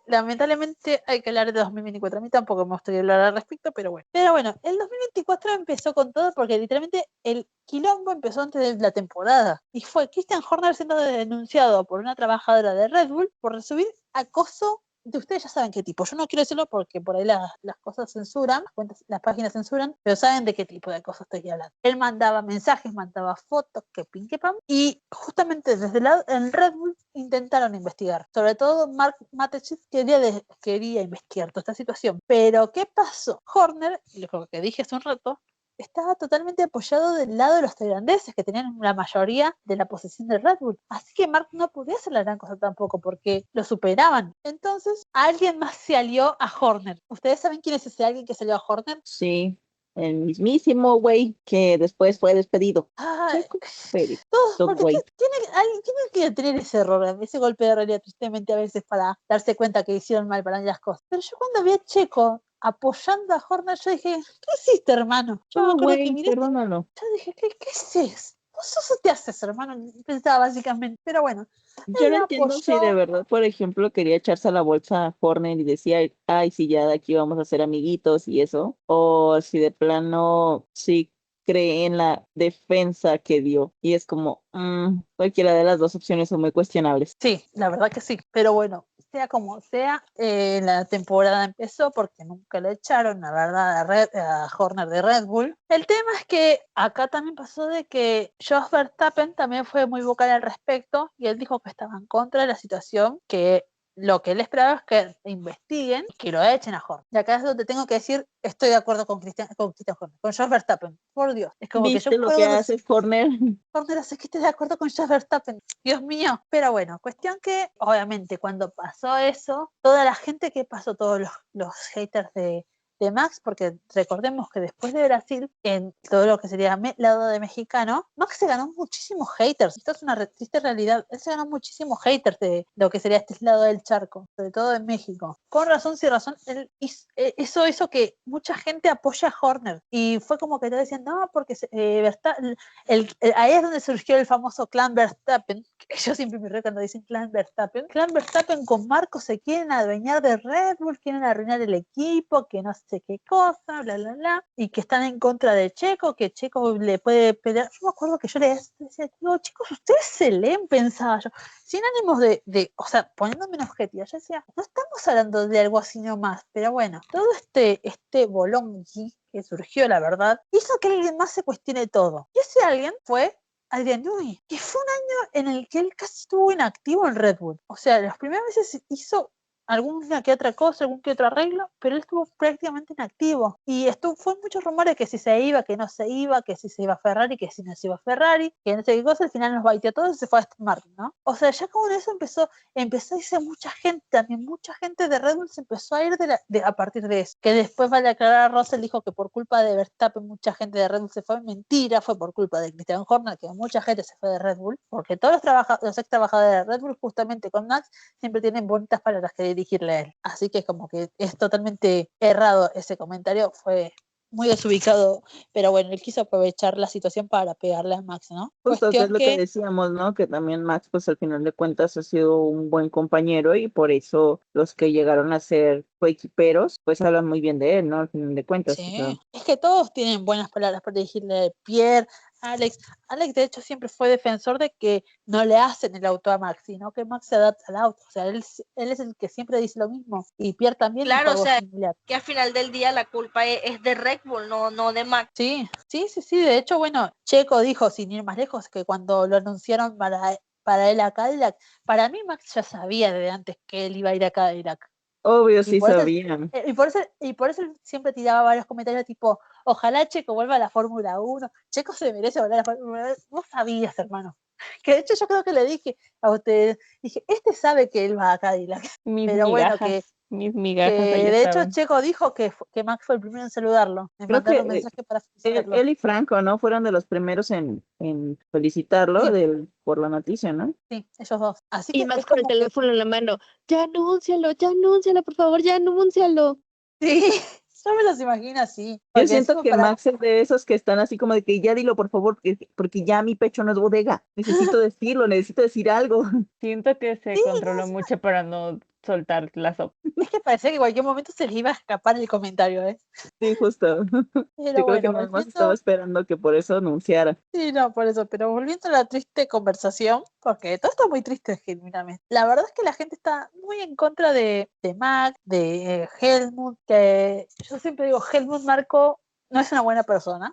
Lamentablemente hay que hablar de 2024. A mí tampoco me gustaría hablar al respecto, pero bueno. Pero bueno, el 2024 empezó con todo porque literalmente el quilombo empezó antes de la temporada. Y fue Christian Horner siendo denunciado por una trabajadora de Red Bull por recibir acoso de ustedes ya saben qué tipo. Yo no quiero decirlo porque por ahí las cosas censuran, las páginas censuran, pero saben de qué tipo de cosas estoy hablando. Él mandaba mensajes, mandaba fotos, que pin, que pam, y justamente desde en Red Bull intentaron investigar. Sobre todo Mark Mateschitz quería investigar toda esta situación. Pero ¿qué pasó? Horner, lo que dije hace un rato, estaba totalmente apoyado del lado de los tailandeses, que tenían la mayoría de la posesión de Red Bull. Así que Mark no podía hacer la gran cosa tampoco, porque lo superaban. Entonces, alguien más se alió a Horner. ¿Ustedes saben quién es ese alguien que se alió a Horner? Sí, el mismísimo güey que después fue despedido. Checo Pérez, Todos, porque güey. alguien tiene que tener ese error, ese golpe de realidad, tristemente, a veces para darse cuenta que hicieron mal para las cosas. Pero yo cuando vi a Checo apoyando a Horner, yo dije, ¿qué hiciste, hermano? Yo me acuerdo que miré, Perdónalo. yo dije, ¿qué haces? Vos eso te haces, hermano, pensaba básicamente, pero bueno, Yo él no la entiendo si de apoyó. verdad, por ejemplo, quería echarse a la bolsa a Horner y decía, ay, sí, ya de aquí vamos a ser amiguitos y eso, o si de plano sí cree en la defensa que dio. Y es como, cualquiera de las dos opciones son muy cuestionables. Sí, la verdad que sí, pero bueno, sea como sea, la temporada empezó porque nunca le echaron, la verdad, a Horner de Red Bull. El tema es que acá también pasó de que Jos Verstappen también fue muy vocal al respecto y él dijo que estaba en contra de la situación, que lo que él esperaba es que investiguen y que lo echen a Horner. Y acá es donde tengo que decir, estoy de acuerdo con Christian Horner, con Jos Verstappen, por Dios. Es como que yo ¿Viste lo puedo que decir, hace Horner? Horner, así que estoy de acuerdo con Jos Verstappen. Dios mío. Pero bueno, cuestión que, obviamente, cuando pasó eso, toda la gente que pasó, todos los haters de de Max, porque recordemos que después de Brasil, en todo lo que sería lado de mexicano, Max se ganó muchísimos haters. Esto es una triste realidad. Él se ganó muchísimos haters de lo que sería este lado del charco, sobre todo en México. Con razón, sin razón, él hizo que mucha gente apoya a Horner. Y fue como que te decían, no, porque ahí es donde surgió el famoso clan Verstappen. Yo siempre me río cuando dicen clan Verstappen. Clan Verstappen con Marco se quieren adueñar de Red Bull, quieren arruinar el equipo, que no sé qué cosa, bla, bla, bla, y que están en contra de Checo, que Checo le puede pelear. Yo me acuerdo que yo le decía, digo, chicos, ustedes se leen, pensaba yo, sin ánimos o sea, poniéndome en objetivo, yo decía, no estamos hablando de algo así nomás, pero bueno, todo este bolón que surgió, la verdad, hizo que alguien más se cuestione todo. Y ese alguien fue Adrian Newey, que fue un año en el que él casi estuvo inactivo en Red Bull. O sea, las primeras veces hizo alguna que otra cosa, algún que otro arreglo, pero él estuvo prácticamente inactivo. Y fue muchos rumores que si se iba, que no se iba, que si se iba a Ferrari, que si no se iba a Ferrari, que no sé qué cosa, al final nos baiteó todos y se fue a Aston Martin, ¿no? O sea, ya como eso empezó a irse mucha gente, también mucha gente de Red Bull se empezó a ir a partir de eso. Que después, vale aclarar, Russell dijo que por culpa de Verstappen mucha gente de Red Bull se fue. Mentira, fue por culpa de Christian Horner que mucha gente se fue de Red Bull, porque todos los ex trabajadores de Red Bull, justamente con Max, siempre tienen bonitas palabras que dirigirle a él. Así que como que es totalmente errado ese comentario, fue muy desubicado, pero bueno, él quiso aprovechar la situación para pegarle a Max, ¿no? Justo que es Cuestión lo que que decíamos, ¿no? Que también Max, pues al final de cuentas ha sido un buen compañero y por eso los que llegaron a ser coequiperos, pues hablan muy bien de él, ¿no? Al final de cuentas. O sea, sí, es que todos tienen buenas palabras para dirigirle a Pierre, Alex. Alex, de hecho, siempre fue defensor de que no le hacen el auto a Max, sino que Max se adapta al auto. O sea, él es el que siempre dice lo mismo. Y Pierre también dijo Claro, o algo sea, similar. que al final del día la culpa es de Red Bull, no de Max. Sí, sí, sí, sí. De hecho, bueno, Checo dijo, sin ir más lejos, que cuando lo anunciaron para él a Cadillac, para mí Max ya sabía desde antes que él iba a ir a Cadillac. obvio Y sí por eso, sabían. y por eso él siempre tiraba varios comentarios tipo, ojalá Checo vuelva a la Fórmula 1, Checo se merece volver a la Fórmula 1. Vos sabías, hermano. Que de hecho yo creo que le dije a ustedes, dije, sabe que él va a Cadillac. Mis Pero bueno, mis que migajas allá de hecho estaban. Checo dijo que Max fue el primero en saludarlo, en Creo mandarle que un mensaje para él, felicitarlo. él y Franco, ¿no? Fueron de los primeros en felicitarlo Sí, por la noticia, ¿no? sí, ellos dos. Así Y que Max es con el como que, teléfono en la mano. Ya anúncialo, por favor, ya anúncialo. sí, yo me los imagino así, Yo porque siento encima que Max es de esos que están así como de que ya dilo por favor, porque ya mi pecho no es bodega. Necesito decirlo, necesito decir algo. Siento que se sí, controló mucho para no soltar la sopa. es que parecía que en cualquier momento se les iba a escapar el comentario, ¿eh? Sí, justo. Pero Yo creo que bueno, nada más estaba volviendo, esperando que por eso anunciara. sí, no, por eso, pero volviendo a la triste conversación, porque todo está muy triste, genuinamente. La verdad es que la gente está muy en contra de Mac, de Helmut, que yo siempre digo, Helmut Marko no es una buena persona.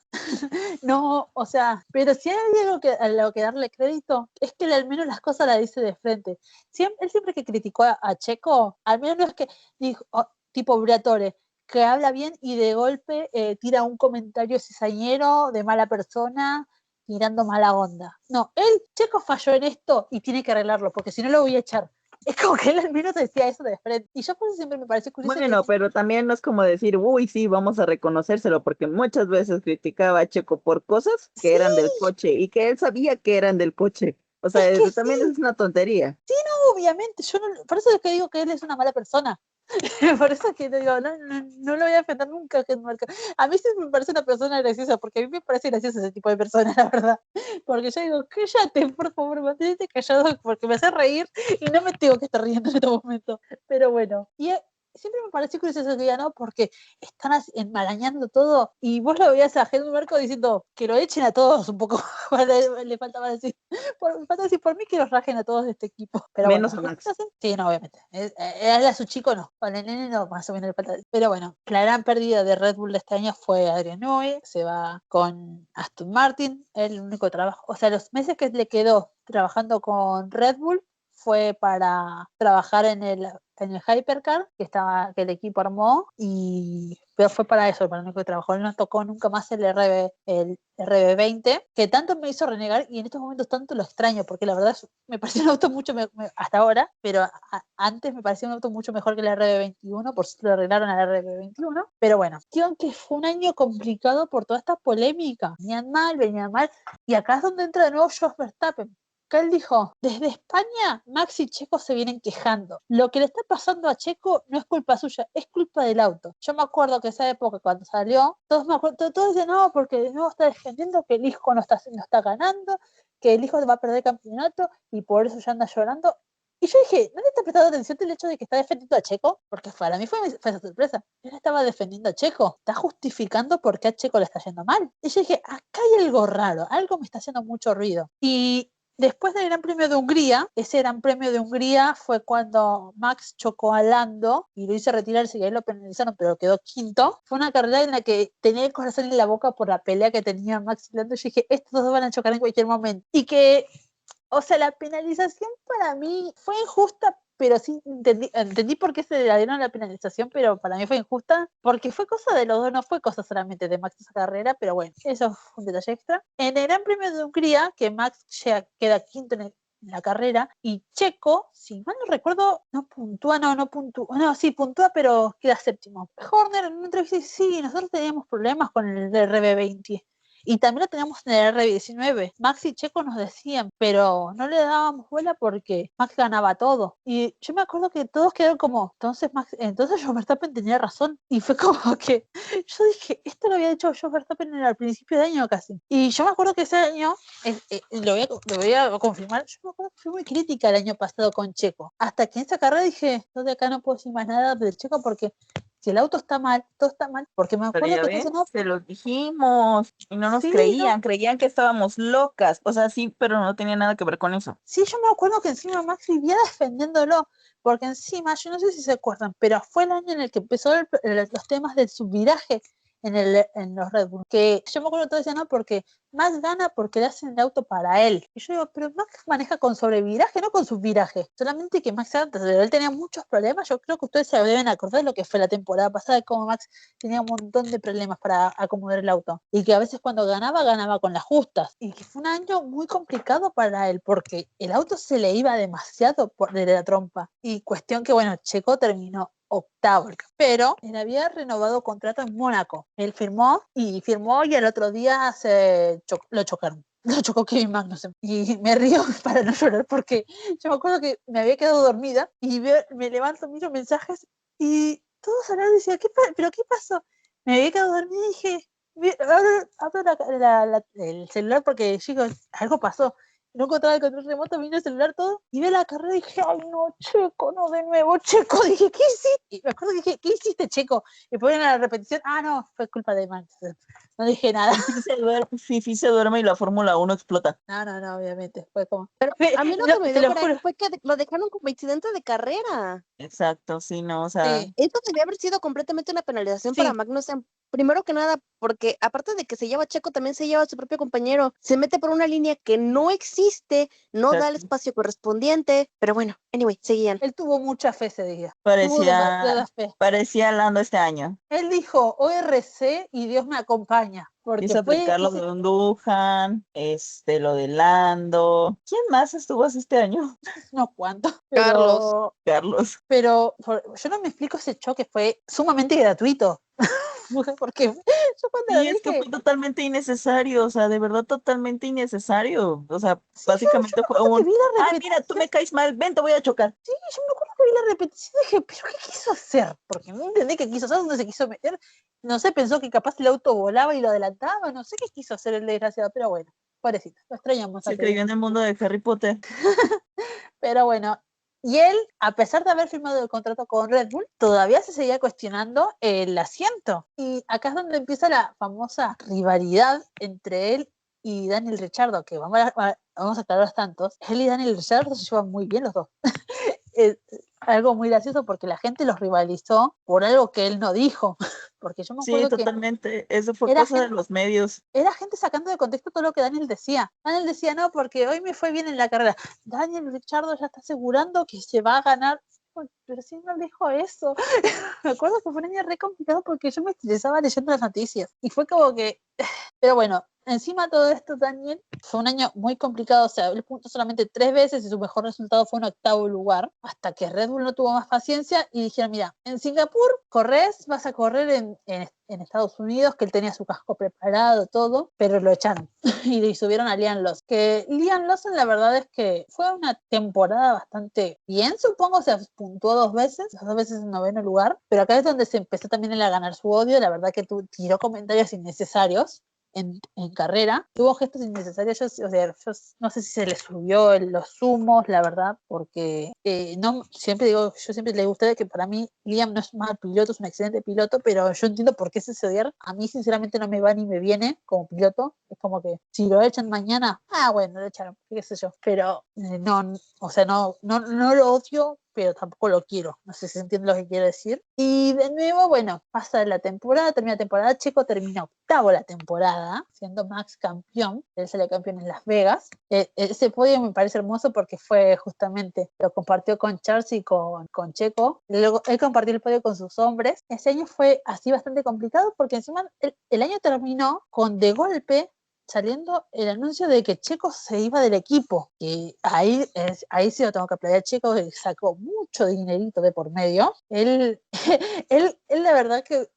No, o sea, pero si hay algo a lo que darle crédito, es que él al menos las cosas las dice de frente. Él siempre que criticó a Checo, al menos no es que dijo, tipo Briatore, que habla bien y de golpe tira un comentario cizañero de mala persona, tirando mala onda. No, Checo falló en esto y tiene que arreglarlo, porque si no lo voy a echar. Es como que él al menos decía eso de frente. Y yo por eso siempre me pareció curioso que Bueno, pero también no es como decir, uy, sí, vamos a reconocérselo, porque muchas veces criticaba a Checo por cosas que sí, eran del coche y que él sabía que eran del coche. O sea, es que también sí, es una tontería. sí, no, obviamente, yo no, por eso es que digo que él es una mala persona. Por eso es que digo, no lo voy a defender nunca. A mí sí me parece una persona graciosa, porque a mí me parece gracioso ese tipo de persona, la verdad. Porque yo digo, cállate, por favor, mantente callado, porque me hace reír y no me tengo que estar riendo en este momento. Pero bueno, siempre me pareció curioso que ya no, porque están enmarañando todo y vos lo veías a Helmut Marko diciendo que lo echen a todos un poco. Le faltaba decir, me falta decir por mí que los rajen a todos de este equipo. Pero bueno, Menos a Max. sí, no, obviamente. Él a su chico no, con el nene no, más o menos le falta. Pero bueno, la gran pérdida de Red Bull de este año fue Adrian Newey, se va con Aston Martin, el único trabajo, o sea, los meses que le quedó trabajando con Red Bull fue para trabajar en el este año el Hypercar, que el equipo armó, pero fue para eso, para lo único que trabajó. Él no tocó nunca más el RB20, que tanto me hizo renegar y en estos momentos tanto lo extraño, porque la verdad me pareció un auto hasta ahora, pero antes me parecía un auto mucho mejor que el RB21, por si lo arreglaron al RB21. Pero bueno, cuestión que fue un año complicado por toda esta polémica. Venían mal, y acá es donde entra de nuevo Jos Verstappen. Que él dijo, desde España, Max y Checo se vienen quejando. Lo que le está pasando a Checo no es culpa suya, es culpa del auto. Yo me acuerdo que esa época cuando salió, todos decían, no, porque de nuevo está defendiendo que el hijo no está ganando, que el hijo va a perder el campeonato y por eso ya anda llorando. Y yo dije, ¿no le está prestando atención el hecho de que está defendiendo a Checo? Porque para mí fue esa sorpresa. Él estaba defendiendo a Checo. Está justificando por qué a Checo le está yendo mal. Y yo dije, acá hay algo raro, algo me está haciendo mucho ruido. Y después del Gran Premio de Hungría, ese Gran Premio de Hungría fue cuando Max chocó a Lando y lo hizo retirarse y ahí lo penalizaron, pero quedó quinto. Fue una carrera en la que tenía el corazón en la boca por la pelea que tenía Max y Lando. Yo dije, estos dos van a chocar en cualquier momento. Y que, o sea, la penalización para mí fue injusta, pero sí entendí por qué se le dieron la penalización, pero para mí fue injusta, porque fue cosa de los dos, no fue cosa solamente de Max esa carrera, pero bueno, eso fue un detalle extra. En el Gran Premio de Hungría, que Max queda quinto en la carrera, y Checo, si mal no recuerdo, sí puntúa, pero queda séptimo. Horner en una entrevista dice, sí, nosotros teníamos problemas con el RB20. Y también lo teníamos en el RB19. Max y Checo nos decían, pero no le dábamos bola porque Max ganaba todo. Y yo me acuerdo que todos quedaron como, entonces Jos Verstappen tenía razón. Y fue como que yo dije, esto lo había hecho Jos Verstappen al principio de año casi. Y yo me acuerdo que ese año, lo voy a confirmar, yo me acuerdo que fui muy crítica el año pasado con Checo. Hasta que en esa carrera dije, yo de acá no puedo decir más nada del Checo porque si el auto está mal, todo está mal, porque me Pero acuerdo ya que ves, no, se los dijimos y no nos sí, no. creían que estábamos locas. O sea, sí, pero no tenía nada que ver con eso. Sí, yo me acuerdo que encima Max vivía defendiéndolo, porque encima, yo no sé si se acuerdan, pero fue el año en el que empezó los temas del subviraje en los Red Bull, que yo me acuerdo que todos decían, no, porque Max gana porque le hacen el auto para él. Y yo digo, pero Max maneja con sobreviraje, no con subviraje. Solamente que Max antes, pero él tenía muchos problemas, yo creo que ustedes se deben acordar de lo que fue la temporada pasada, de cómo Max tenía un montón de problemas para acomodar el auto. Y que a veces cuando ganaba con las justas. Y que fue un año muy complicado para él, porque el auto se le iba demasiado de la trompa. Y cuestión que, bueno, Checo terminó octavo, pero él había renovado contrato en Mónaco. Él firmó y el otro día lo chocaron. Lo chocó Kevin Magnussen. Y me río para no llorar porque yo me acuerdo que me había quedado dormida y me levanto, miro mensajes y todos hablaban y decían, ¿pero qué pasó? Me había quedado dormida y dije, abro el celular porque, chicos, algo pasó. No encontraba el control remoto, vino el celular todo, y ve la carrera y dije, ay no, Checo, no, de nuevo, Checo. Dije, ¿qué hiciste? Y me acuerdo que dije, ¿qué hiciste, Checo? Y ponen a la repetición, no, fue culpa de Max. No dije nada. Sí se duerme y la Fórmula 1 explota. No, obviamente, fue como... Pero a mí lo que me te dio lo coraje juro. fue que lo dejaron como accidente de carrera. Exacto, sí, no, o sea, Sí, Esto debía haber sido completamente una penalización sí. para Magnussen. Primero que nada, porque aparte de que se lleva a Checo, también se lleva a su propio compañero. Se mete por una línea que no existe, no da el exacto. espacio correspondiente. Pero bueno, anyway, seguían. Él tuvo mucha fe ese día. Tuvo demasiada fe. Parecía Lando este año. Él dijo, ORC y Dios me acompaña. Porque Quiso aplicar lo de Dundujan, lo de Lando. ¿Quién más estuvo así este año? no cuánto, Carlos. Carlos. pero yo no me explico, ese choque fue sumamente gratuito. Porque yo cuando lo Sí, es que dije, fue totalmente innecesario, o sea, de verdad totalmente innecesario. O sea, sí, básicamente me fue acuerdo que un, vi la mira, tú repetición. me caes mal, ven, te voy a chocar. Sí, yo me acuerdo que vi la repetición y dije, ¿pero qué quiso hacer? Porque no entendí qué quiso hacer, dónde se quiso meter. No sé, pensó que capaz el auto volaba y lo adelantaba, no sé qué quiso hacer el desgraciado, pero bueno, pobrecito, lo extrañamos a Se Kevin. creyó en el mundo de Harry Potter. Pero bueno, y él, a pesar de haber firmado el contrato con Red Bull, todavía se seguía cuestionando el asiento. Y acá es donde empieza la famosa rivalidad entre él y Daniel Ricciardo, que vamos a aclarar tantos. Él y Daniel Ricciardo se llevan muy bien los dos. Algo muy gracioso porque la gente los rivalizó por algo que él no dijo. Porque yo me Sí, acuerdo que totalmente. Eso fue era cosa de gente, los medios. era gente sacando de contexto todo lo que Daniel decía. Daniel decía, no, porque hoy me fue bien en la carrera. Daniel Ricciardo ya está asegurando que se va a ganar pero sí no dijo eso. Me acuerdo que fue un año re complicado porque yo me estresaba leyendo las noticias. Y fue como que, pero bueno, encima de todo esto, Daniel, fue un año muy complicado. O sea, él puntó solamente 3 veces y su mejor resultado fue un 8º lugar. Hasta que Red Bull no tuvo más paciencia y dijeron: mira, en Singapur corres, vas a correr en Estados Unidos, que él tenía su casco preparado, todo, pero lo echaron y le subieron a Liam Lawson. Que Liam Lawson, la verdad es que fue una temporada bastante bien, supongo. O sea, puntuó 2 veces, las 2 veces en 9º lugar, pero acá es donde se empezó también él a ganar su odio. La verdad que tiró comentarios innecesarios en carrera, tuvo gestos innecesarios. O sea, yo no sé si se le subió los humos, la verdad, porque no, siempre digo, yo siempre le digo a ustedes que para mí Liam no es un mal piloto, es un excelente piloto, pero yo entiendo por qué se odiar. A mí sinceramente no me va ni me viene como piloto. Es como que si lo echan mañana, bueno, lo echaron, qué sé yo, pero no, o sea, no lo odio, pero tampoco lo quiero. No sé si entienden lo que quiero decir. Y de nuevo, bueno, pasa la temporada, termina la temporada, Checo termina 8º la temporada, siendo Max campeón. Él sale campeón en Las Vegas. Ese podio me parece hermoso porque fue justamente, lo compartió con Charles y con Checo. Luego, él compartió el podio con sus hombres. Ese año fue así bastante complicado porque encima el año terminó con de golpe saliendo el anuncio de que Checo se iba del equipo. Y ahí sí lo tengo que aplaudir a Checo, que sacó mucho dinerito de por medio. Él la verdad que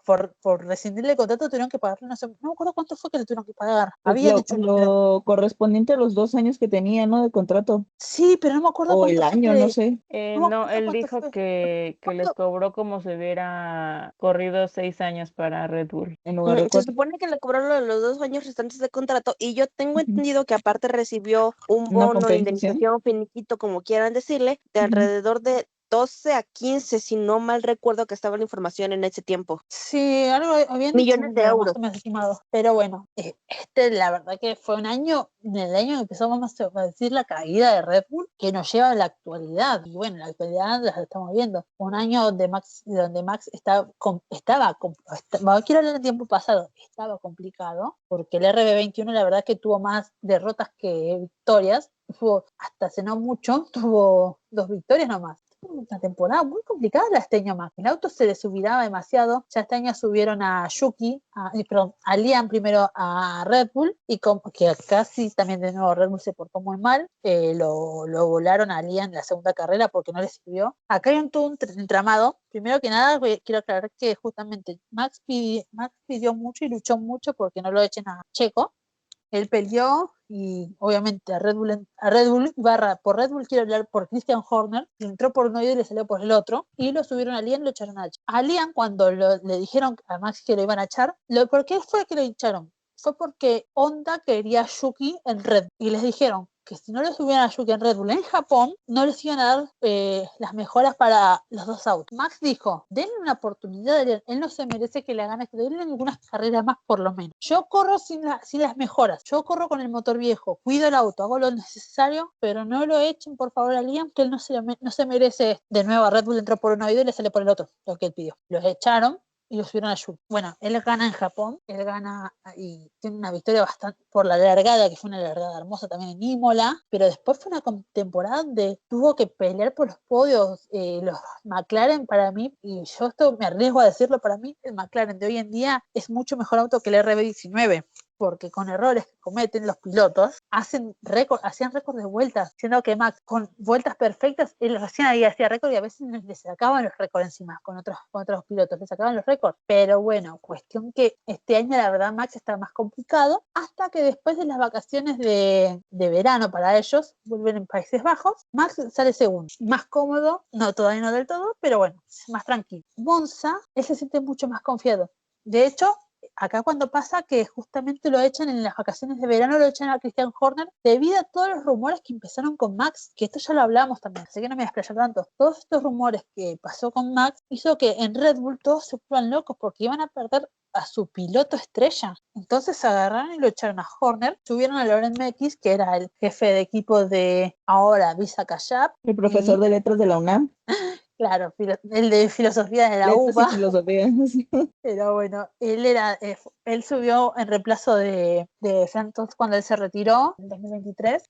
por rescindirle el contrato tuvieron que pagarle, no sé, no me acuerdo cuánto fue que le tuvieron que pagar. Pues Habían hecho lo correspondiente a los 2 años que tenía, ¿no? De contrato. Sí, pero no me acuerdo O el cuánto fue año, no sé. no me No, acuerdo él cuánto dijo fue. que les cobró como si hubiera corrido 6 años para Red Bull. En lugar de Se 4. supone que le cobraron los 2 años restantes de contrato y yo tengo Ujú. entendido que aparte recibió un Una bono, compensación. indemnización, finiquito, como quieran decirle, de Ujú. alrededor de 12 a 15, si no mal recuerdo que estaba la información en ese tiempo. Sí, algo habían dicho un Millones de número más euros. o menos estimado. Pero bueno, la verdad que fue un año, en el año que empezó, vamos a decir, la caída de Red Bull, que nos lleva a la actualidad. Y bueno, la actualidad la estamos viendo. Un año donde Max quiero hablar del tiempo pasado, estaba complicado, porque el RB21 la verdad que tuvo más derrotas que victorias. Hasta hace no mucho, tuvo 2 victorias nomás. Una temporada muy complicada la este año más. El auto se le subiraba demasiado. Ya este año subieron a perdón, a Liam primero a Red Bull, y que casi también de nuevo Red Bull se portó muy mal. Lo volaron a Liam en la segunda carrera porque no le sirvió. Acá hay todo un entramado. Primero que nada, quiero aclarar que justamente Max pidió mucho y luchó mucho porque no lo echen a Checo. Él peleó y obviamente por Red Bull quiero hablar por Christian Horner, que entró por un oído y le salió por el otro, y lo subieron a Liam y lo echaron a Liam cuando le dijeron a Max que lo iban a echar. ¿Por qué fue que lo echaron? Fue porque Honda quería a Yuki en Red Bull y les dijeron que si no le subían a Yuki en Red Bull en Japón, no les iban a dar las mejoras para los dos autos. Max dijo: denle una oportunidad, él no se merece que le hagan esto, denle algunas carreras más por lo menos. Yo corro sin las mejoras, yo corro con el motor viejo, cuido el auto, hago lo necesario, pero no lo echen por favor a Liam, que él no se merece esto. De nuevo a Red Bull entró por un oído y le sale por el otro, lo que él pidió. Los echaron y lo subieron a Yuki. Bueno, él gana en Japón, él gana y tiene una victoria bastante por la largada, que fue una largada hermosa también en Imola, pero después fue una temporada donde tuvo que pelear por los podios. Los McLaren, para mí, y yo esto me arriesgo a decirlo, para mí el McLaren de hoy en día es mucho mejor auto que el RB19, porque con errores que cometen los pilotos hacían récord de vueltas, siendo que Max con vueltas perfectas, él recién ahí hacía récord y a veces le sacaban los récords encima con otros pilotos, le sacaban los récords. Pero bueno, cuestión que este año la verdad Max está más complicado, hasta que después de las vacaciones de verano para ellos, vuelven en Países Bajos, Max sale segundo, más cómodo, no todavía no del todo, pero bueno, más tranquilo. Monza, él se siente mucho más confiado. De hecho, acá cuando pasa que justamente lo echan en las vacaciones de verano, lo echan a Christian Horner debido a todos los rumores que empezaron con Max, que esto ya lo hablamos también, así que no me voy a explayar tanto. Todos estos rumores que pasó con Max hizo que en Red Bull todos se fueran locos porque iban a perder a su piloto estrella. Entonces agarraron y lo echaron a Horner, subieron a Laurent Mekies, que era el jefe de equipo de ahora Visa Kashap, El profesor de letras de la UNAM. claro, el de filosofía de la Letras y UBA. filosofía. Sí. Pero bueno, él subió en reemplazo de Santos cuando él se retiró en 2023.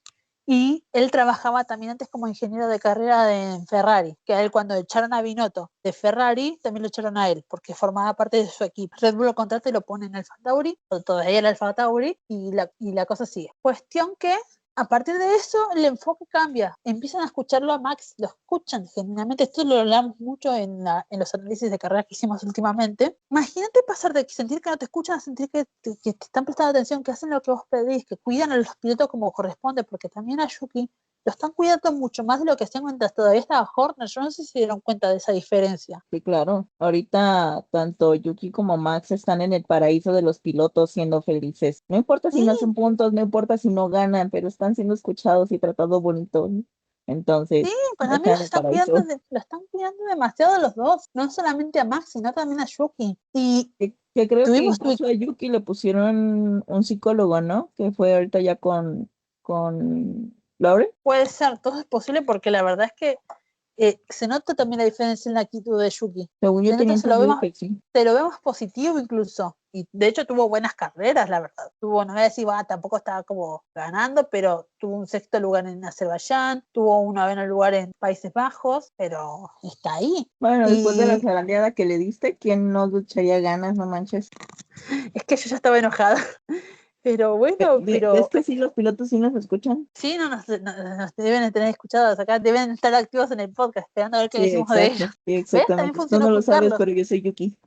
Y él trabajaba también antes como ingeniero de carrera en Ferrari, que a él cuando echaron a Binotto de Ferrari, también lo echaron a él, porque formaba parte de su equipo. Red Bull lo contrata y lo pone en Alfa Tauri, o todavía el Alfa Tauri, y la cosa sigue. Cuestión que a partir de eso, el enfoque cambia. Empiezan a escucharlo a Max, lo escuchan genuinamente. Esto lo hablamos mucho en los análisis de carrera que hicimos últimamente. Imagínate pasar de sentir que no te escuchan a sentir que te están prestando atención, que hacen lo que vos pedís, que cuidan a los pilotos como corresponde, porque también a Yuki lo están cuidando mucho más de lo que hacían mientras todavía estaba Horner. Yo no sé si se dieron cuenta de esa diferencia. Sí, claro. Ahorita tanto Yuki como Max están en el paraíso de los pilotos siendo felices. No importa si Sí, no hacen puntos, no importa si no ganan, pero están siendo escuchados y tratados bonito. Entonces, sí, para mí están en el paraíso. lo están cuidando demasiado a los dos, no solamente a Max, sino también a Yuki. Y Que creo que tuvimos incluso a Yuki le pusieron un psicólogo, ¿no? Que fue ahorita ya con Lauren. puede ser, todo es posible porque la verdad es que se nota también la diferencia en la actitud de Yuki. Según yo Se tenía nota, entendido que sí. se lo ve más positivo incluso. Y de hecho tuvo buenas carreras, la verdad. Tuvo, no voy a decir, tampoco estaba como ganando, pero tuvo un sexto lugar en Azerbaiyán, tuvo un noveno lugar en Países Bajos, pero está ahí. Bueno, después de la Y zarandeada que le diste, ¿quién no lucharía ganas? No manches. es que yo ya estaba enojada. Pero bueno, ¿Ves pero que sí, los pilotos sí nos escuchan? sí, no nos deben de tener escuchados acá, deben estar activos en el podcast, esperando a ver qué Sí, decimos de exacto. ellos. Sí, ¿Ves? También exactamente. Tú funcionó no lo con sabes, Carlos. pero yo soy Yuki.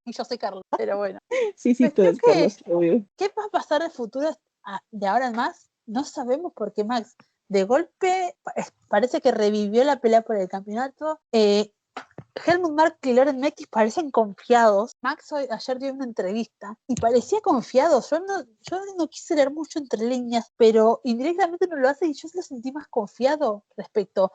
Y yo soy Carlos, pero bueno. Sí, sí, tú Cuestión eres que, Carlos, obvio. ¿qué va a pasar en el futuro de ahora en más? No sabemos porque Max de golpe parece que revivió la pelea por el campeonato. Helmut Marko y Loren Mekies parecen confiados. Max ayer dio una entrevista y parecía confiado. Yo no quise leer mucho entre líneas, pero indirectamente no lo hace y yo lo sentí más confiado respecto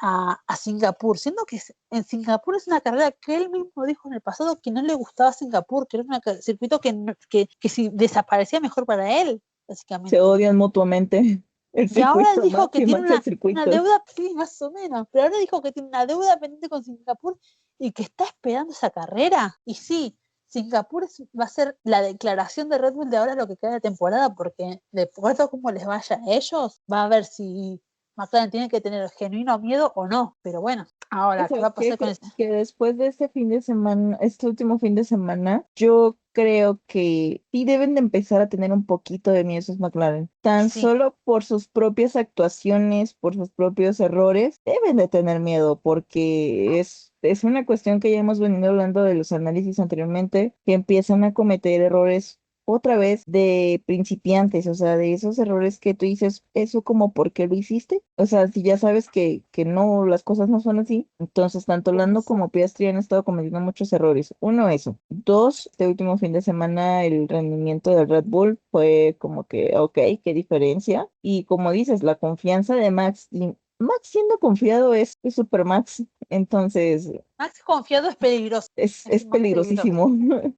a Singapur, siendo que en Singapur es una carrera que él mismo dijo en el pasado que no le gustaba Singapur, que era un circuito que si desaparecía mejor para él, básicamente. Se odian mutuamente el Y ahora circuito, dijo Max que y tiene Max el una circuito. deuda, sí, más o menos, pero ahora dijo que tiene una deuda pendiente con Singapur y que está esperando esa carrera. Y sí, Singapur va a ser la declaración de Red Bull de ahora lo que queda de temporada, porque de acuerdo a cómo les vaya a ellos, va a ver si McLaren tiene que tener genuino miedo o no. Pero bueno, ahora, ¿qué va a pasar con esto? Que después de este fin de semana, este último fin de semana, yo creo que sí deben de empezar a tener un poquito de miedo esos McLaren. Tan Sí, solo por sus propias actuaciones, por sus propios errores, deben de tener miedo porque es una cuestión que ya hemos venido hablando de los análisis anteriormente, que empiezan a cometer errores otra vez de principiantes, o sea, de esos errores que tú dices, eso como ¿por qué lo hiciste? O sea, si ya sabes que no, las cosas no son así, entonces tanto Lando como Piastri han estado cometiendo muchos errores. Uno, eso. Dos, este último fin de semana el rendimiento del Red Bull fue como que, ok, qué diferencia. Y como dices, la confianza de Max, y Max siendo confiado es Super Max, entonces Max confiado es peligroso. es Más peligroso. peligrosísimo.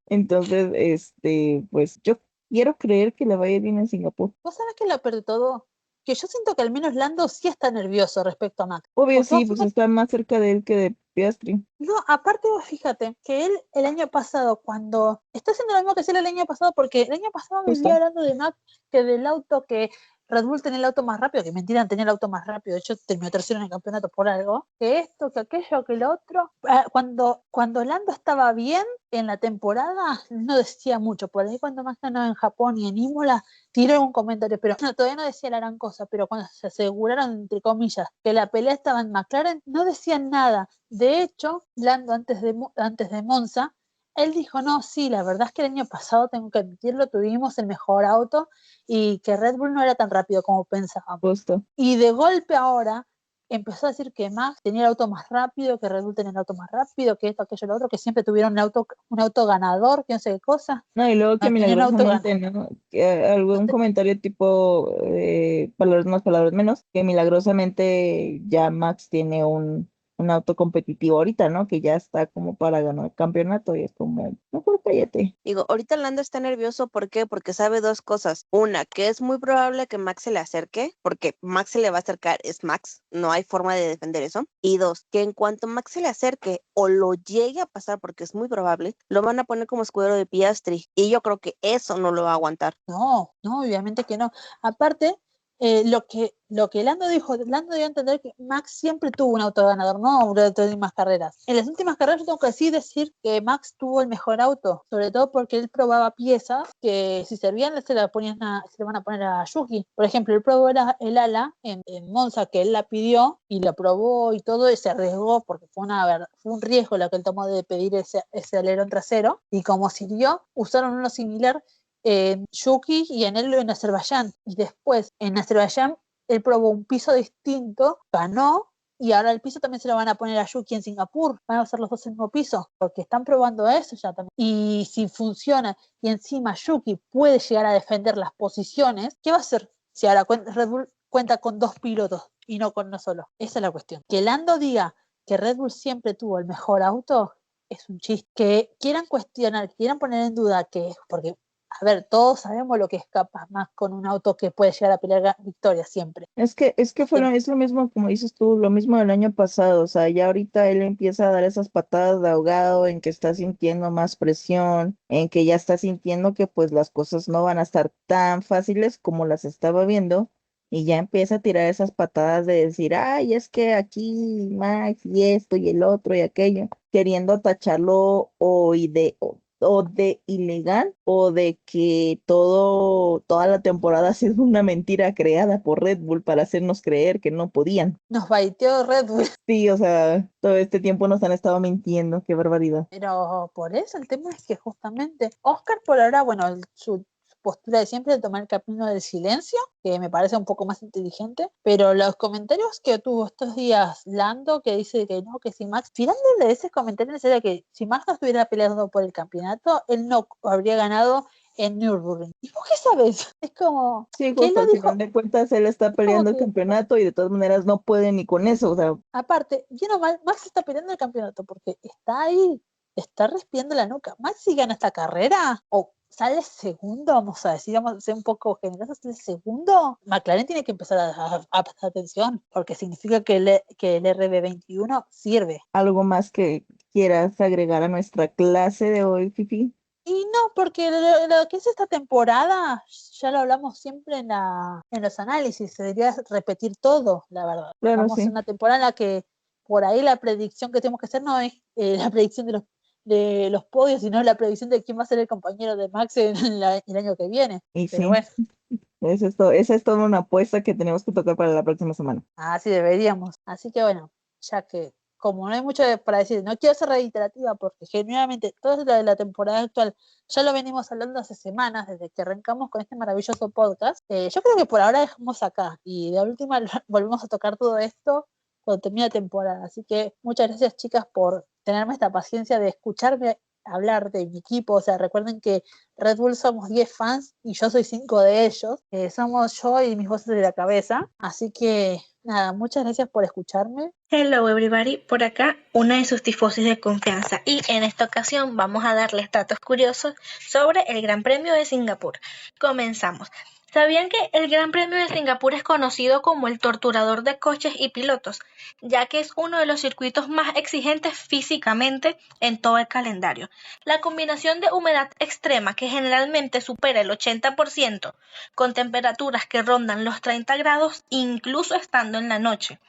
Entonces, pues yo quiero creer que le vaya bien en Singapur. ¿Vos sabés que lo peor de todo? Que yo siento que al menos Lando sí está nervioso respecto a Max. Obvio Porque sí, vos pues fíjate, está más cerca de él que de Piastri. no, aparte vos fíjate que él el año pasado, cuando está haciendo lo mismo que hacía el año pasado, porque el año pasado me vivía Justo. hablando de Max, que del auto que Red Bull tenía el auto más rápido, que mentira, tenía el auto más rápido, de hecho terminó tercero en el campeonato por algo, que esto, que aquello, que lo otro. Cuando Lando estaba bien en la temporada, no decía mucho, por ahí cuando Max ganó en Japón y en Imola, tiró un comentario, pero todavía no decía la gran cosa, pero cuando se aseguraron, entre comillas, que la pelea estaba en McLaren, no decían nada. De hecho, Lando antes de Monza, él dijo, no, sí, la verdad es que el año pasado, tengo que admitirlo, tuvimos el mejor auto y que Red Bull no era tan rápido como pensábamos. Justo. Y de golpe ahora empezó a decir que Max tenía el auto más rápido, que Red Bull tenía el auto más rápido, que esto, aquello, lo otro, que siempre tuvieron un auto ganador, que no sé qué cosa. No, y luego que Tenían un auto milagrosamente, ¿no? Que algún comentario tipo palabras más, palabras menos, que milagrosamente ya Max tiene un auto competitivo ahorita, ¿no? Que ya está como para ganar el campeonato y es como, mejor cállate. Digo, ahorita Lando está nervioso, ¿por qué? Porque sabe dos cosas. Una, que es muy probable que Max se le acerque, porque Max se le va a acercar, es Max, no hay forma de defender eso. Y dos, que en cuanto Max se le acerque o lo llegue a pasar, porque es muy probable, lo van a poner como escudero de Piastri. Y yo creo que eso no lo va a aguantar. No, no, obviamente que no. Aparte, lo que Lando dijo, Lando dio a entender que Max siempre tuvo un auto ganador, no durante las últimas carreras. En las últimas carreras yo tengo que decir que Max tuvo el mejor auto, sobre todo porque él probaba piezas que si servían se le van a poner a Yuki. Por ejemplo, él probó el ala en Monza, que él la pidió y la probó y todo, y se arriesgó porque fue un riesgo lo que él tomó de pedir ese alerón trasero, y como sirvió, usaron uno similar en Yuki y en él en Azerbaiyán. Y después en Azerbaiyán él probó un piso distinto, ganó, y ahora el piso también se lo van a poner a Yuki en Singapur. Van a hacer los dos el mismo piso, porque están probando eso ya también. Y si funciona y encima Yuki puede llegar a defender las posiciones, ¿qué va a hacer si ahora Red Bull cuenta con dos pilotos y no con uno solo? Esa es la cuestión. Que Lando diga que Red Bull siempre tuvo el mejor auto es un chiste. Que quieran cuestionar, quieran poner en duda que, porque a ver, todos sabemos lo que es capaz más con un auto que puede llegar a pelear victoria siempre. Es que es lo mismo, como dices tú, lo mismo del año pasado. O sea, ya ahorita él empieza a dar esas patadas de ahogado en que está sintiendo más presión, en que ya está sintiendo que pues las cosas no van a estar tan fáciles como las estaba viendo, y ya empieza a tirar esas patadas de decir, ay, es que aquí Max y esto y el otro y aquello, queriendo tacharlo o de ilegal, o de que toda la temporada ha sido una mentira creada por Red Bull para hacernos creer que no podían. Nos baiteó Red Bull. Sí, o sea, todo este tiempo nos han estado mintiendo, qué barbaridad. Pero por eso el tema es que justamente Oscar por ahora, bueno, su postura de siempre de tomar el camino del silencio, que me parece un poco más inteligente, pero los comentarios que tuvo estos días Lando, que dice que no, que si Max, tirándole ese comentario sería que si Max no estuviera peleando por el campeonato, él no habría ganado en Nürburgring. ¿Y vos qué sabes? Es como, Sí, ¿quién justo lo al dijo? final de cuentas él está peleando el que, campeonato y de todas maneras no puede ni con eso, o sea, aparte, bien o mal, Max está peleando el campeonato porque está ahí, está respirando la nuca. Max si gana esta carrera o sale segundo, vamos a decir, vamos a ser un poco generosos, sale segundo, McLaren tiene que empezar a prestar atención porque significa que el RB21 sirve. algo más que quieras agregar a nuestra clase de hoy, Fifi. Y no, porque lo que es esta temporada, ya lo hablamos siempre en los análisis, se debería repetir todo, la verdad. Claro, Vamos a sí. una temporada en la que por ahí la predicción que tenemos que hacer no es la predicción de los podios, sino la predicción de quién va a ser el compañero de Max en el año que viene. Y Pero sí, bueno, esa es toda una apuesta que tenemos que tocar para la próxima semana. así deberíamos. Así que bueno, ya que como no hay mucho para decir, no quiero ser reiterativa porque genuinamente todo lo de la temporada actual ya lo venimos hablando hace semanas, desde que arrancamos con este maravilloso podcast. Yo creo que por ahora dejamos acá y de última volvemos a tocar todo esto cuando termine la temporada. Así que muchas gracias, chicas, por tenerme esta paciencia de escucharme hablar de mi equipo. O sea, recuerden que Red Bull somos 10 fans y yo soy 5 de ellos. Somos yo y mis voces de la cabeza. Así que nada, muchas gracias por escucharme. Hello everybody, por acá una de sus tifosis de confianza, y en esta ocasión vamos a darles datos curiosos sobre el Gran Premio de Singapur. Comenzamos. ¿Sabían que el Gran Premio de Singapur es conocido como el torturador de coches y pilotos, ya que es uno de los circuitos más exigentes físicamente en todo el calendario? La combinación de humedad extrema, que generalmente supera el 80%, con temperaturas que rondan los 30 grados, incluso estando en la noche,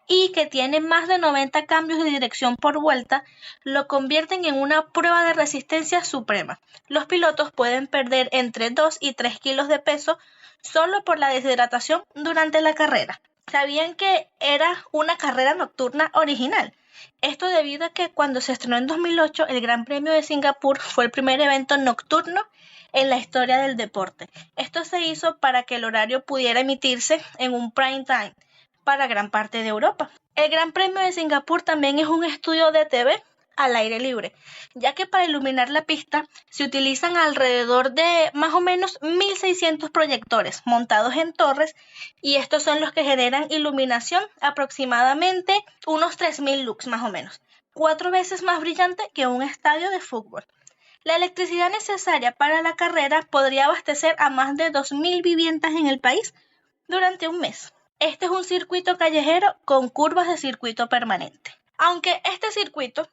y que tiene más de 90 cambios de dirección por vuelta, lo convierten en una prueba de resistencia suprema. Los pilotos pueden perder entre 2 y 3 kilos de peso solo por la deshidratación durante la carrera. ¿Sabían que era una carrera nocturna original? Esto debido a que cuando se estrenó en 2008, el Gran Premio de Singapur fue el primer evento nocturno en la historia del deporte. Esto se hizo para que el horario pudiera emitirse en un prime time para gran parte de Europa. El Gran Premio de Singapur también es un estudio de TV al aire libre, ya que para iluminar la pista se utilizan alrededor de más o menos 1.600 proyectores montados en torres, y estos son los que generan iluminación aproximadamente unos 3.000 lux más o menos, 4 veces más brillante que un estadio de fútbol. La electricidad necesaria para la carrera podría abastecer a más de 2.000 viviendas en el país durante un mes. Este es un circuito callejero con curvas de circuito permanente. Aunque este circuito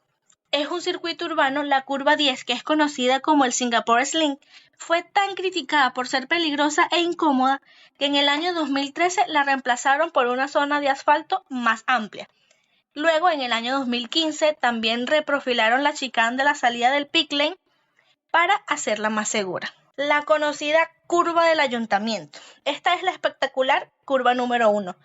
es un circuito urbano, la curva 10, que es conocida como el Singapore Sling, fue tan criticada por ser peligrosa e incómoda que en el año 2013 la reemplazaron por una zona de asfalto más amplia. Luego, en el año 2015, también reprofilaron la chicane de la salida del pit lane para hacerla más segura. La conocida curva del ayuntamiento. Esta es la espectacular curva número 1,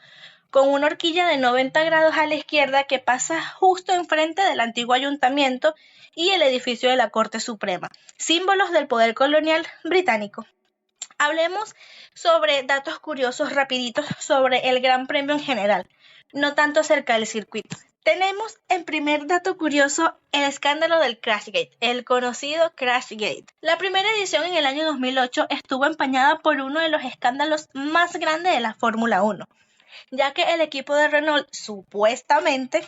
con una horquilla de 90 grados a la izquierda que pasa justo enfrente del antiguo ayuntamiento y el edificio de la Corte Suprema, símbolos del poder colonial británico. Hablemos sobre datos curiosos rapiditos sobre el Gran Premio en general, no tanto acerca del circuito. Tenemos en primer dato curioso el escándalo del Crashgate, el conocido Crashgate. La primera edición en el año 2008 estuvo empañada por uno de los escándalos más grandes de la Fórmula 1, ya que el equipo de Renault supuestamente,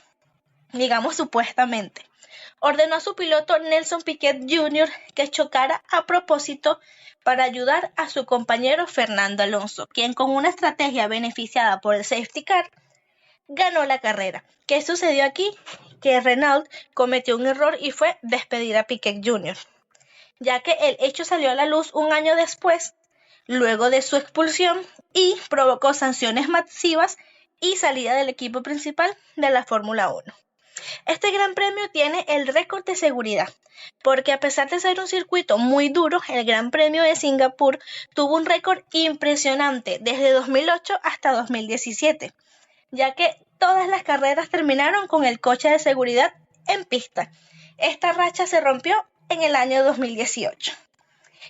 ordenó a su piloto Nelson Piquet Jr. que chocara a propósito para ayudar a su compañero Fernando Alonso, quien con una estrategia beneficiada por el safety car ganó la carrera. ¿Qué sucedió aquí? Que Renault cometió un error y fue despedir a Piquet Jr., ya que el hecho salió a la luz un año después, luego de su expulsión, y provocó sanciones masivas y salida del equipo principal de la Fórmula 1. Este Gran Premio tiene el récord de seguridad, porque a pesar de ser un circuito muy duro, el Gran Premio de Singapur tuvo un récord impresionante desde 2008 hasta 2017, ya que todas las carreras terminaron con el coche de seguridad en pista. Esta racha se rompió en el año 2018.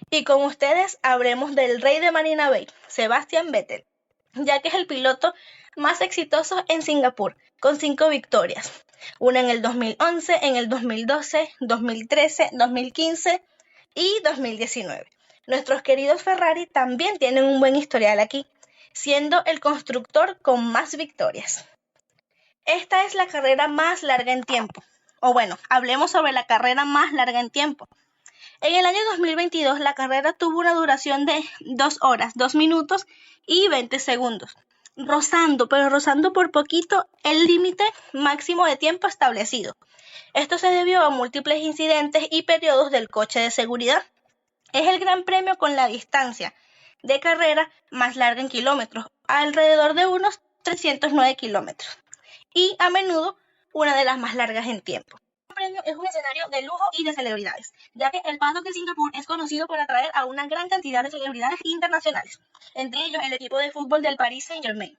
Y con ustedes hablemos del rey de Marina Bay, Sebastian Vettel, ya que es el piloto más exitoso en Singapur, con 5 victorias. Una en el 2011, en el 2012, 2013, 2015 y 2019. Nuestros queridos Ferrari también tienen un buen historial aquí, siendo el constructor con más victorias. Esta es la carrera más larga en tiempo. O bueno, hablemos sobre la carrera más larga en tiempo. En el año 2022 la carrera tuvo una duración de 2 horas, 2 minutos y 20 segundos, rozando por poquito el límite máximo de tiempo establecido. Esto se debió a múltiples incidentes y periodos del coche de seguridad. Es el Gran Premio con la distancia de carrera más larga en kilómetros, alrededor de unos 309 kilómetros, y a menudo una de las más largas en tiempo. El premio es un escenario de lujo y de celebridades, ya que el paddock de Singapur es conocido por atraer a una gran cantidad de celebridades internacionales, entre ellos el equipo de fútbol del Paris Saint-Germain.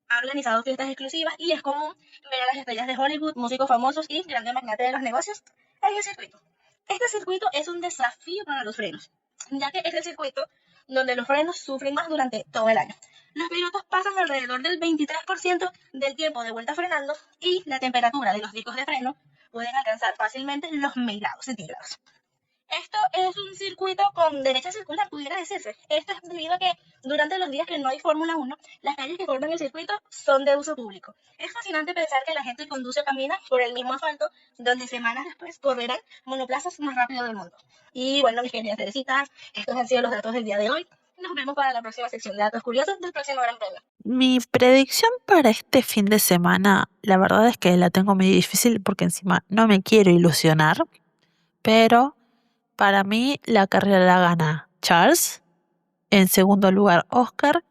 Ha organizado fiestas exclusivas y es común ver a las estrellas de Hollywood, músicos famosos y grandes magnates de los negocios en el circuito. Este circuito es un desafío para los frenos, ya que es el circuito donde los frenos sufren más durante todo el año. Los pilotos pasan alrededor del 23% del tiempo de vuelta frenando y la temperatura de los discos de freno pueden alcanzar fácilmente los 1000 grados centígrados. Esto es un circuito con derecha circular, pudiera decirse. Esto es debido a que durante los días que no hay Fórmula 1, las calles que forman el circuito son de uso público. Es fascinante pensar que la gente conduce o camina por el mismo asfalto, donde semanas después correrán monoplazas más rápido del mundo. Y bueno, mis queridas Teresitas, estos han sido los datos del día de hoy. Nos vemos para la próxima sección de datos curiosos del próximo Gran Premio. Mi predicción para este fin de semana, la verdad es que la tengo muy difícil porque encima no me quiero ilusionar, pero para mí la carrera la gana Charles, en segundo lugar Oscar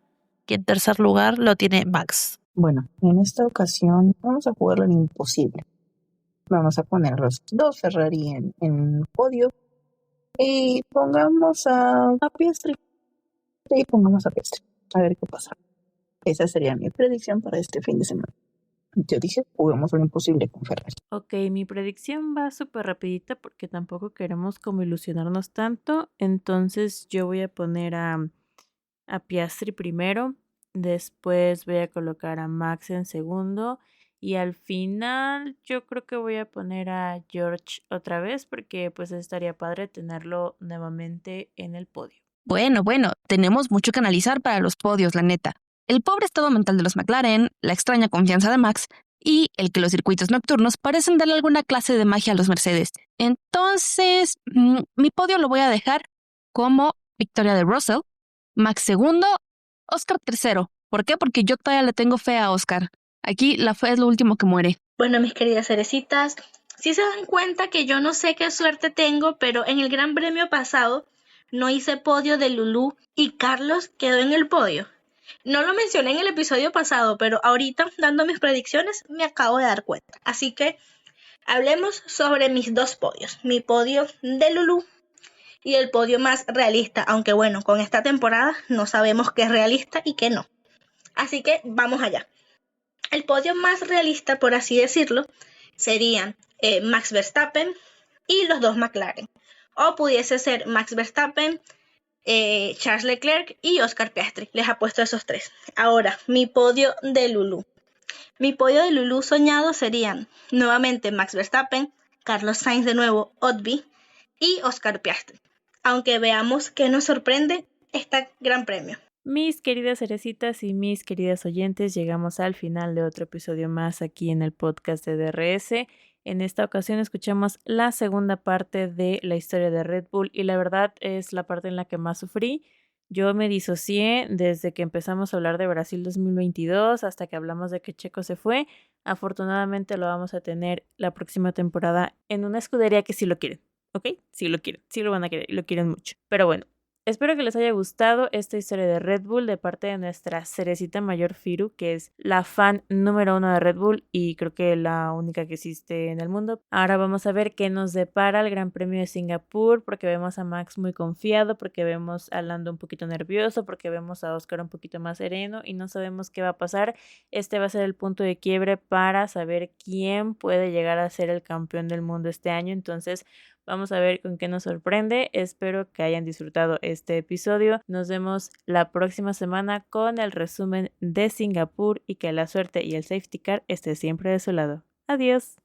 y en tercer lugar lo tiene Max. Bueno, en esta ocasión vamos a jugar lo imposible. Vamos a poner los 2 Ferrari en podio y pongamos a Piastri. Y pongamos a Piastri. A ver qué pasa. Esa sería mi predicción para este fin de semana. Yo dije, juguemos lo imposible con Ferrari. Ok, mi predicción va súper rapidita porque tampoco queremos como ilusionarnos tanto. Entonces yo voy a poner a Piastri primero, después voy a colocar a Max en segundo y al final yo creo que voy a poner a George otra vez porque pues estaría padre tenerlo nuevamente en el podio. Bueno, tenemos mucho que analizar para los podios, la neta. El pobre estado mental de los McLaren, la extraña confianza de Max y el que los circuitos nocturnos parecen darle alguna clase de magia a los Mercedes. Entonces, mi podio lo voy a dejar como victoria de Russell, Max segundo, Oscar tercero. ¿Por qué? Porque yo todavía le tengo fe a Oscar. Aquí la fe es lo último que muere. Bueno, mis queridas cerecitas, Si se dan cuenta que yo no sé qué suerte tengo, pero en el Gran Premio pasado no hice podio de Lulú y Carlos quedó en el podio. No lo mencioné en el episodio pasado, pero ahorita dando mis predicciones me acabo de dar cuenta. Así que hablemos sobre mis dos podios. Mi podio de Lulú y el podio más realista, aunque bueno, con esta temporada no sabemos qué es realista y qué no. Así que vamos allá. El podio más realista, por así decirlo, serían Max Verstappen y los dos McLaren. O pudiese ser Max Verstappen, Charles Leclerc y Oscar Piastri. Les apuesto esos tres. Ahora, mi podio de Lulú. Mi podio de Lulú soñado serían nuevamente Max Verstappen, Carlos Sainz de nuevo, Otby y Oscar Piastri. Aunque veamos qué nos sorprende este Gran Premio. Mis queridas cerecitas y mis queridas oyentes, llegamos al final de otro episodio más aquí en el podcast de DRS. En esta ocasión escuchamos la segunda parte de la historia de Red Bull y la verdad es la parte en la que más sufrí. Yo me disocié desde que empezamos a hablar de Brasil 2022 hasta que hablamos de que Checo se fue. Afortunadamente lo vamos a tener la próxima temporada en una escudería que sí lo quieren, ¿ok? Sí lo quieren, sí lo van a querer y lo quieren mucho. Pero bueno. Espero que les haya gustado esta historia de Red Bull de parte de nuestra cerecita mayor Firu, que es la fan número 1 de Red Bull y creo que la única que existe en el mundo. Ahora vamos a ver qué nos depara el Gran Premio de Singapur, porque vemos a Max muy confiado, porque vemos a Lando un poquito nervioso, porque vemos a Oscar un poquito más sereno y no sabemos qué va a pasar. Este va a ser el punto de quiebre para saber quién puede llegar a ser el campeón del mundo este año. Entonces, vamos a ver con qué nos sorprende. Espero que hayan disfrutado este episodio. Nos vemos la próxima semana con el resumen de Singapur y que la suerte y el safety car esté siempre de su lado. Adiós.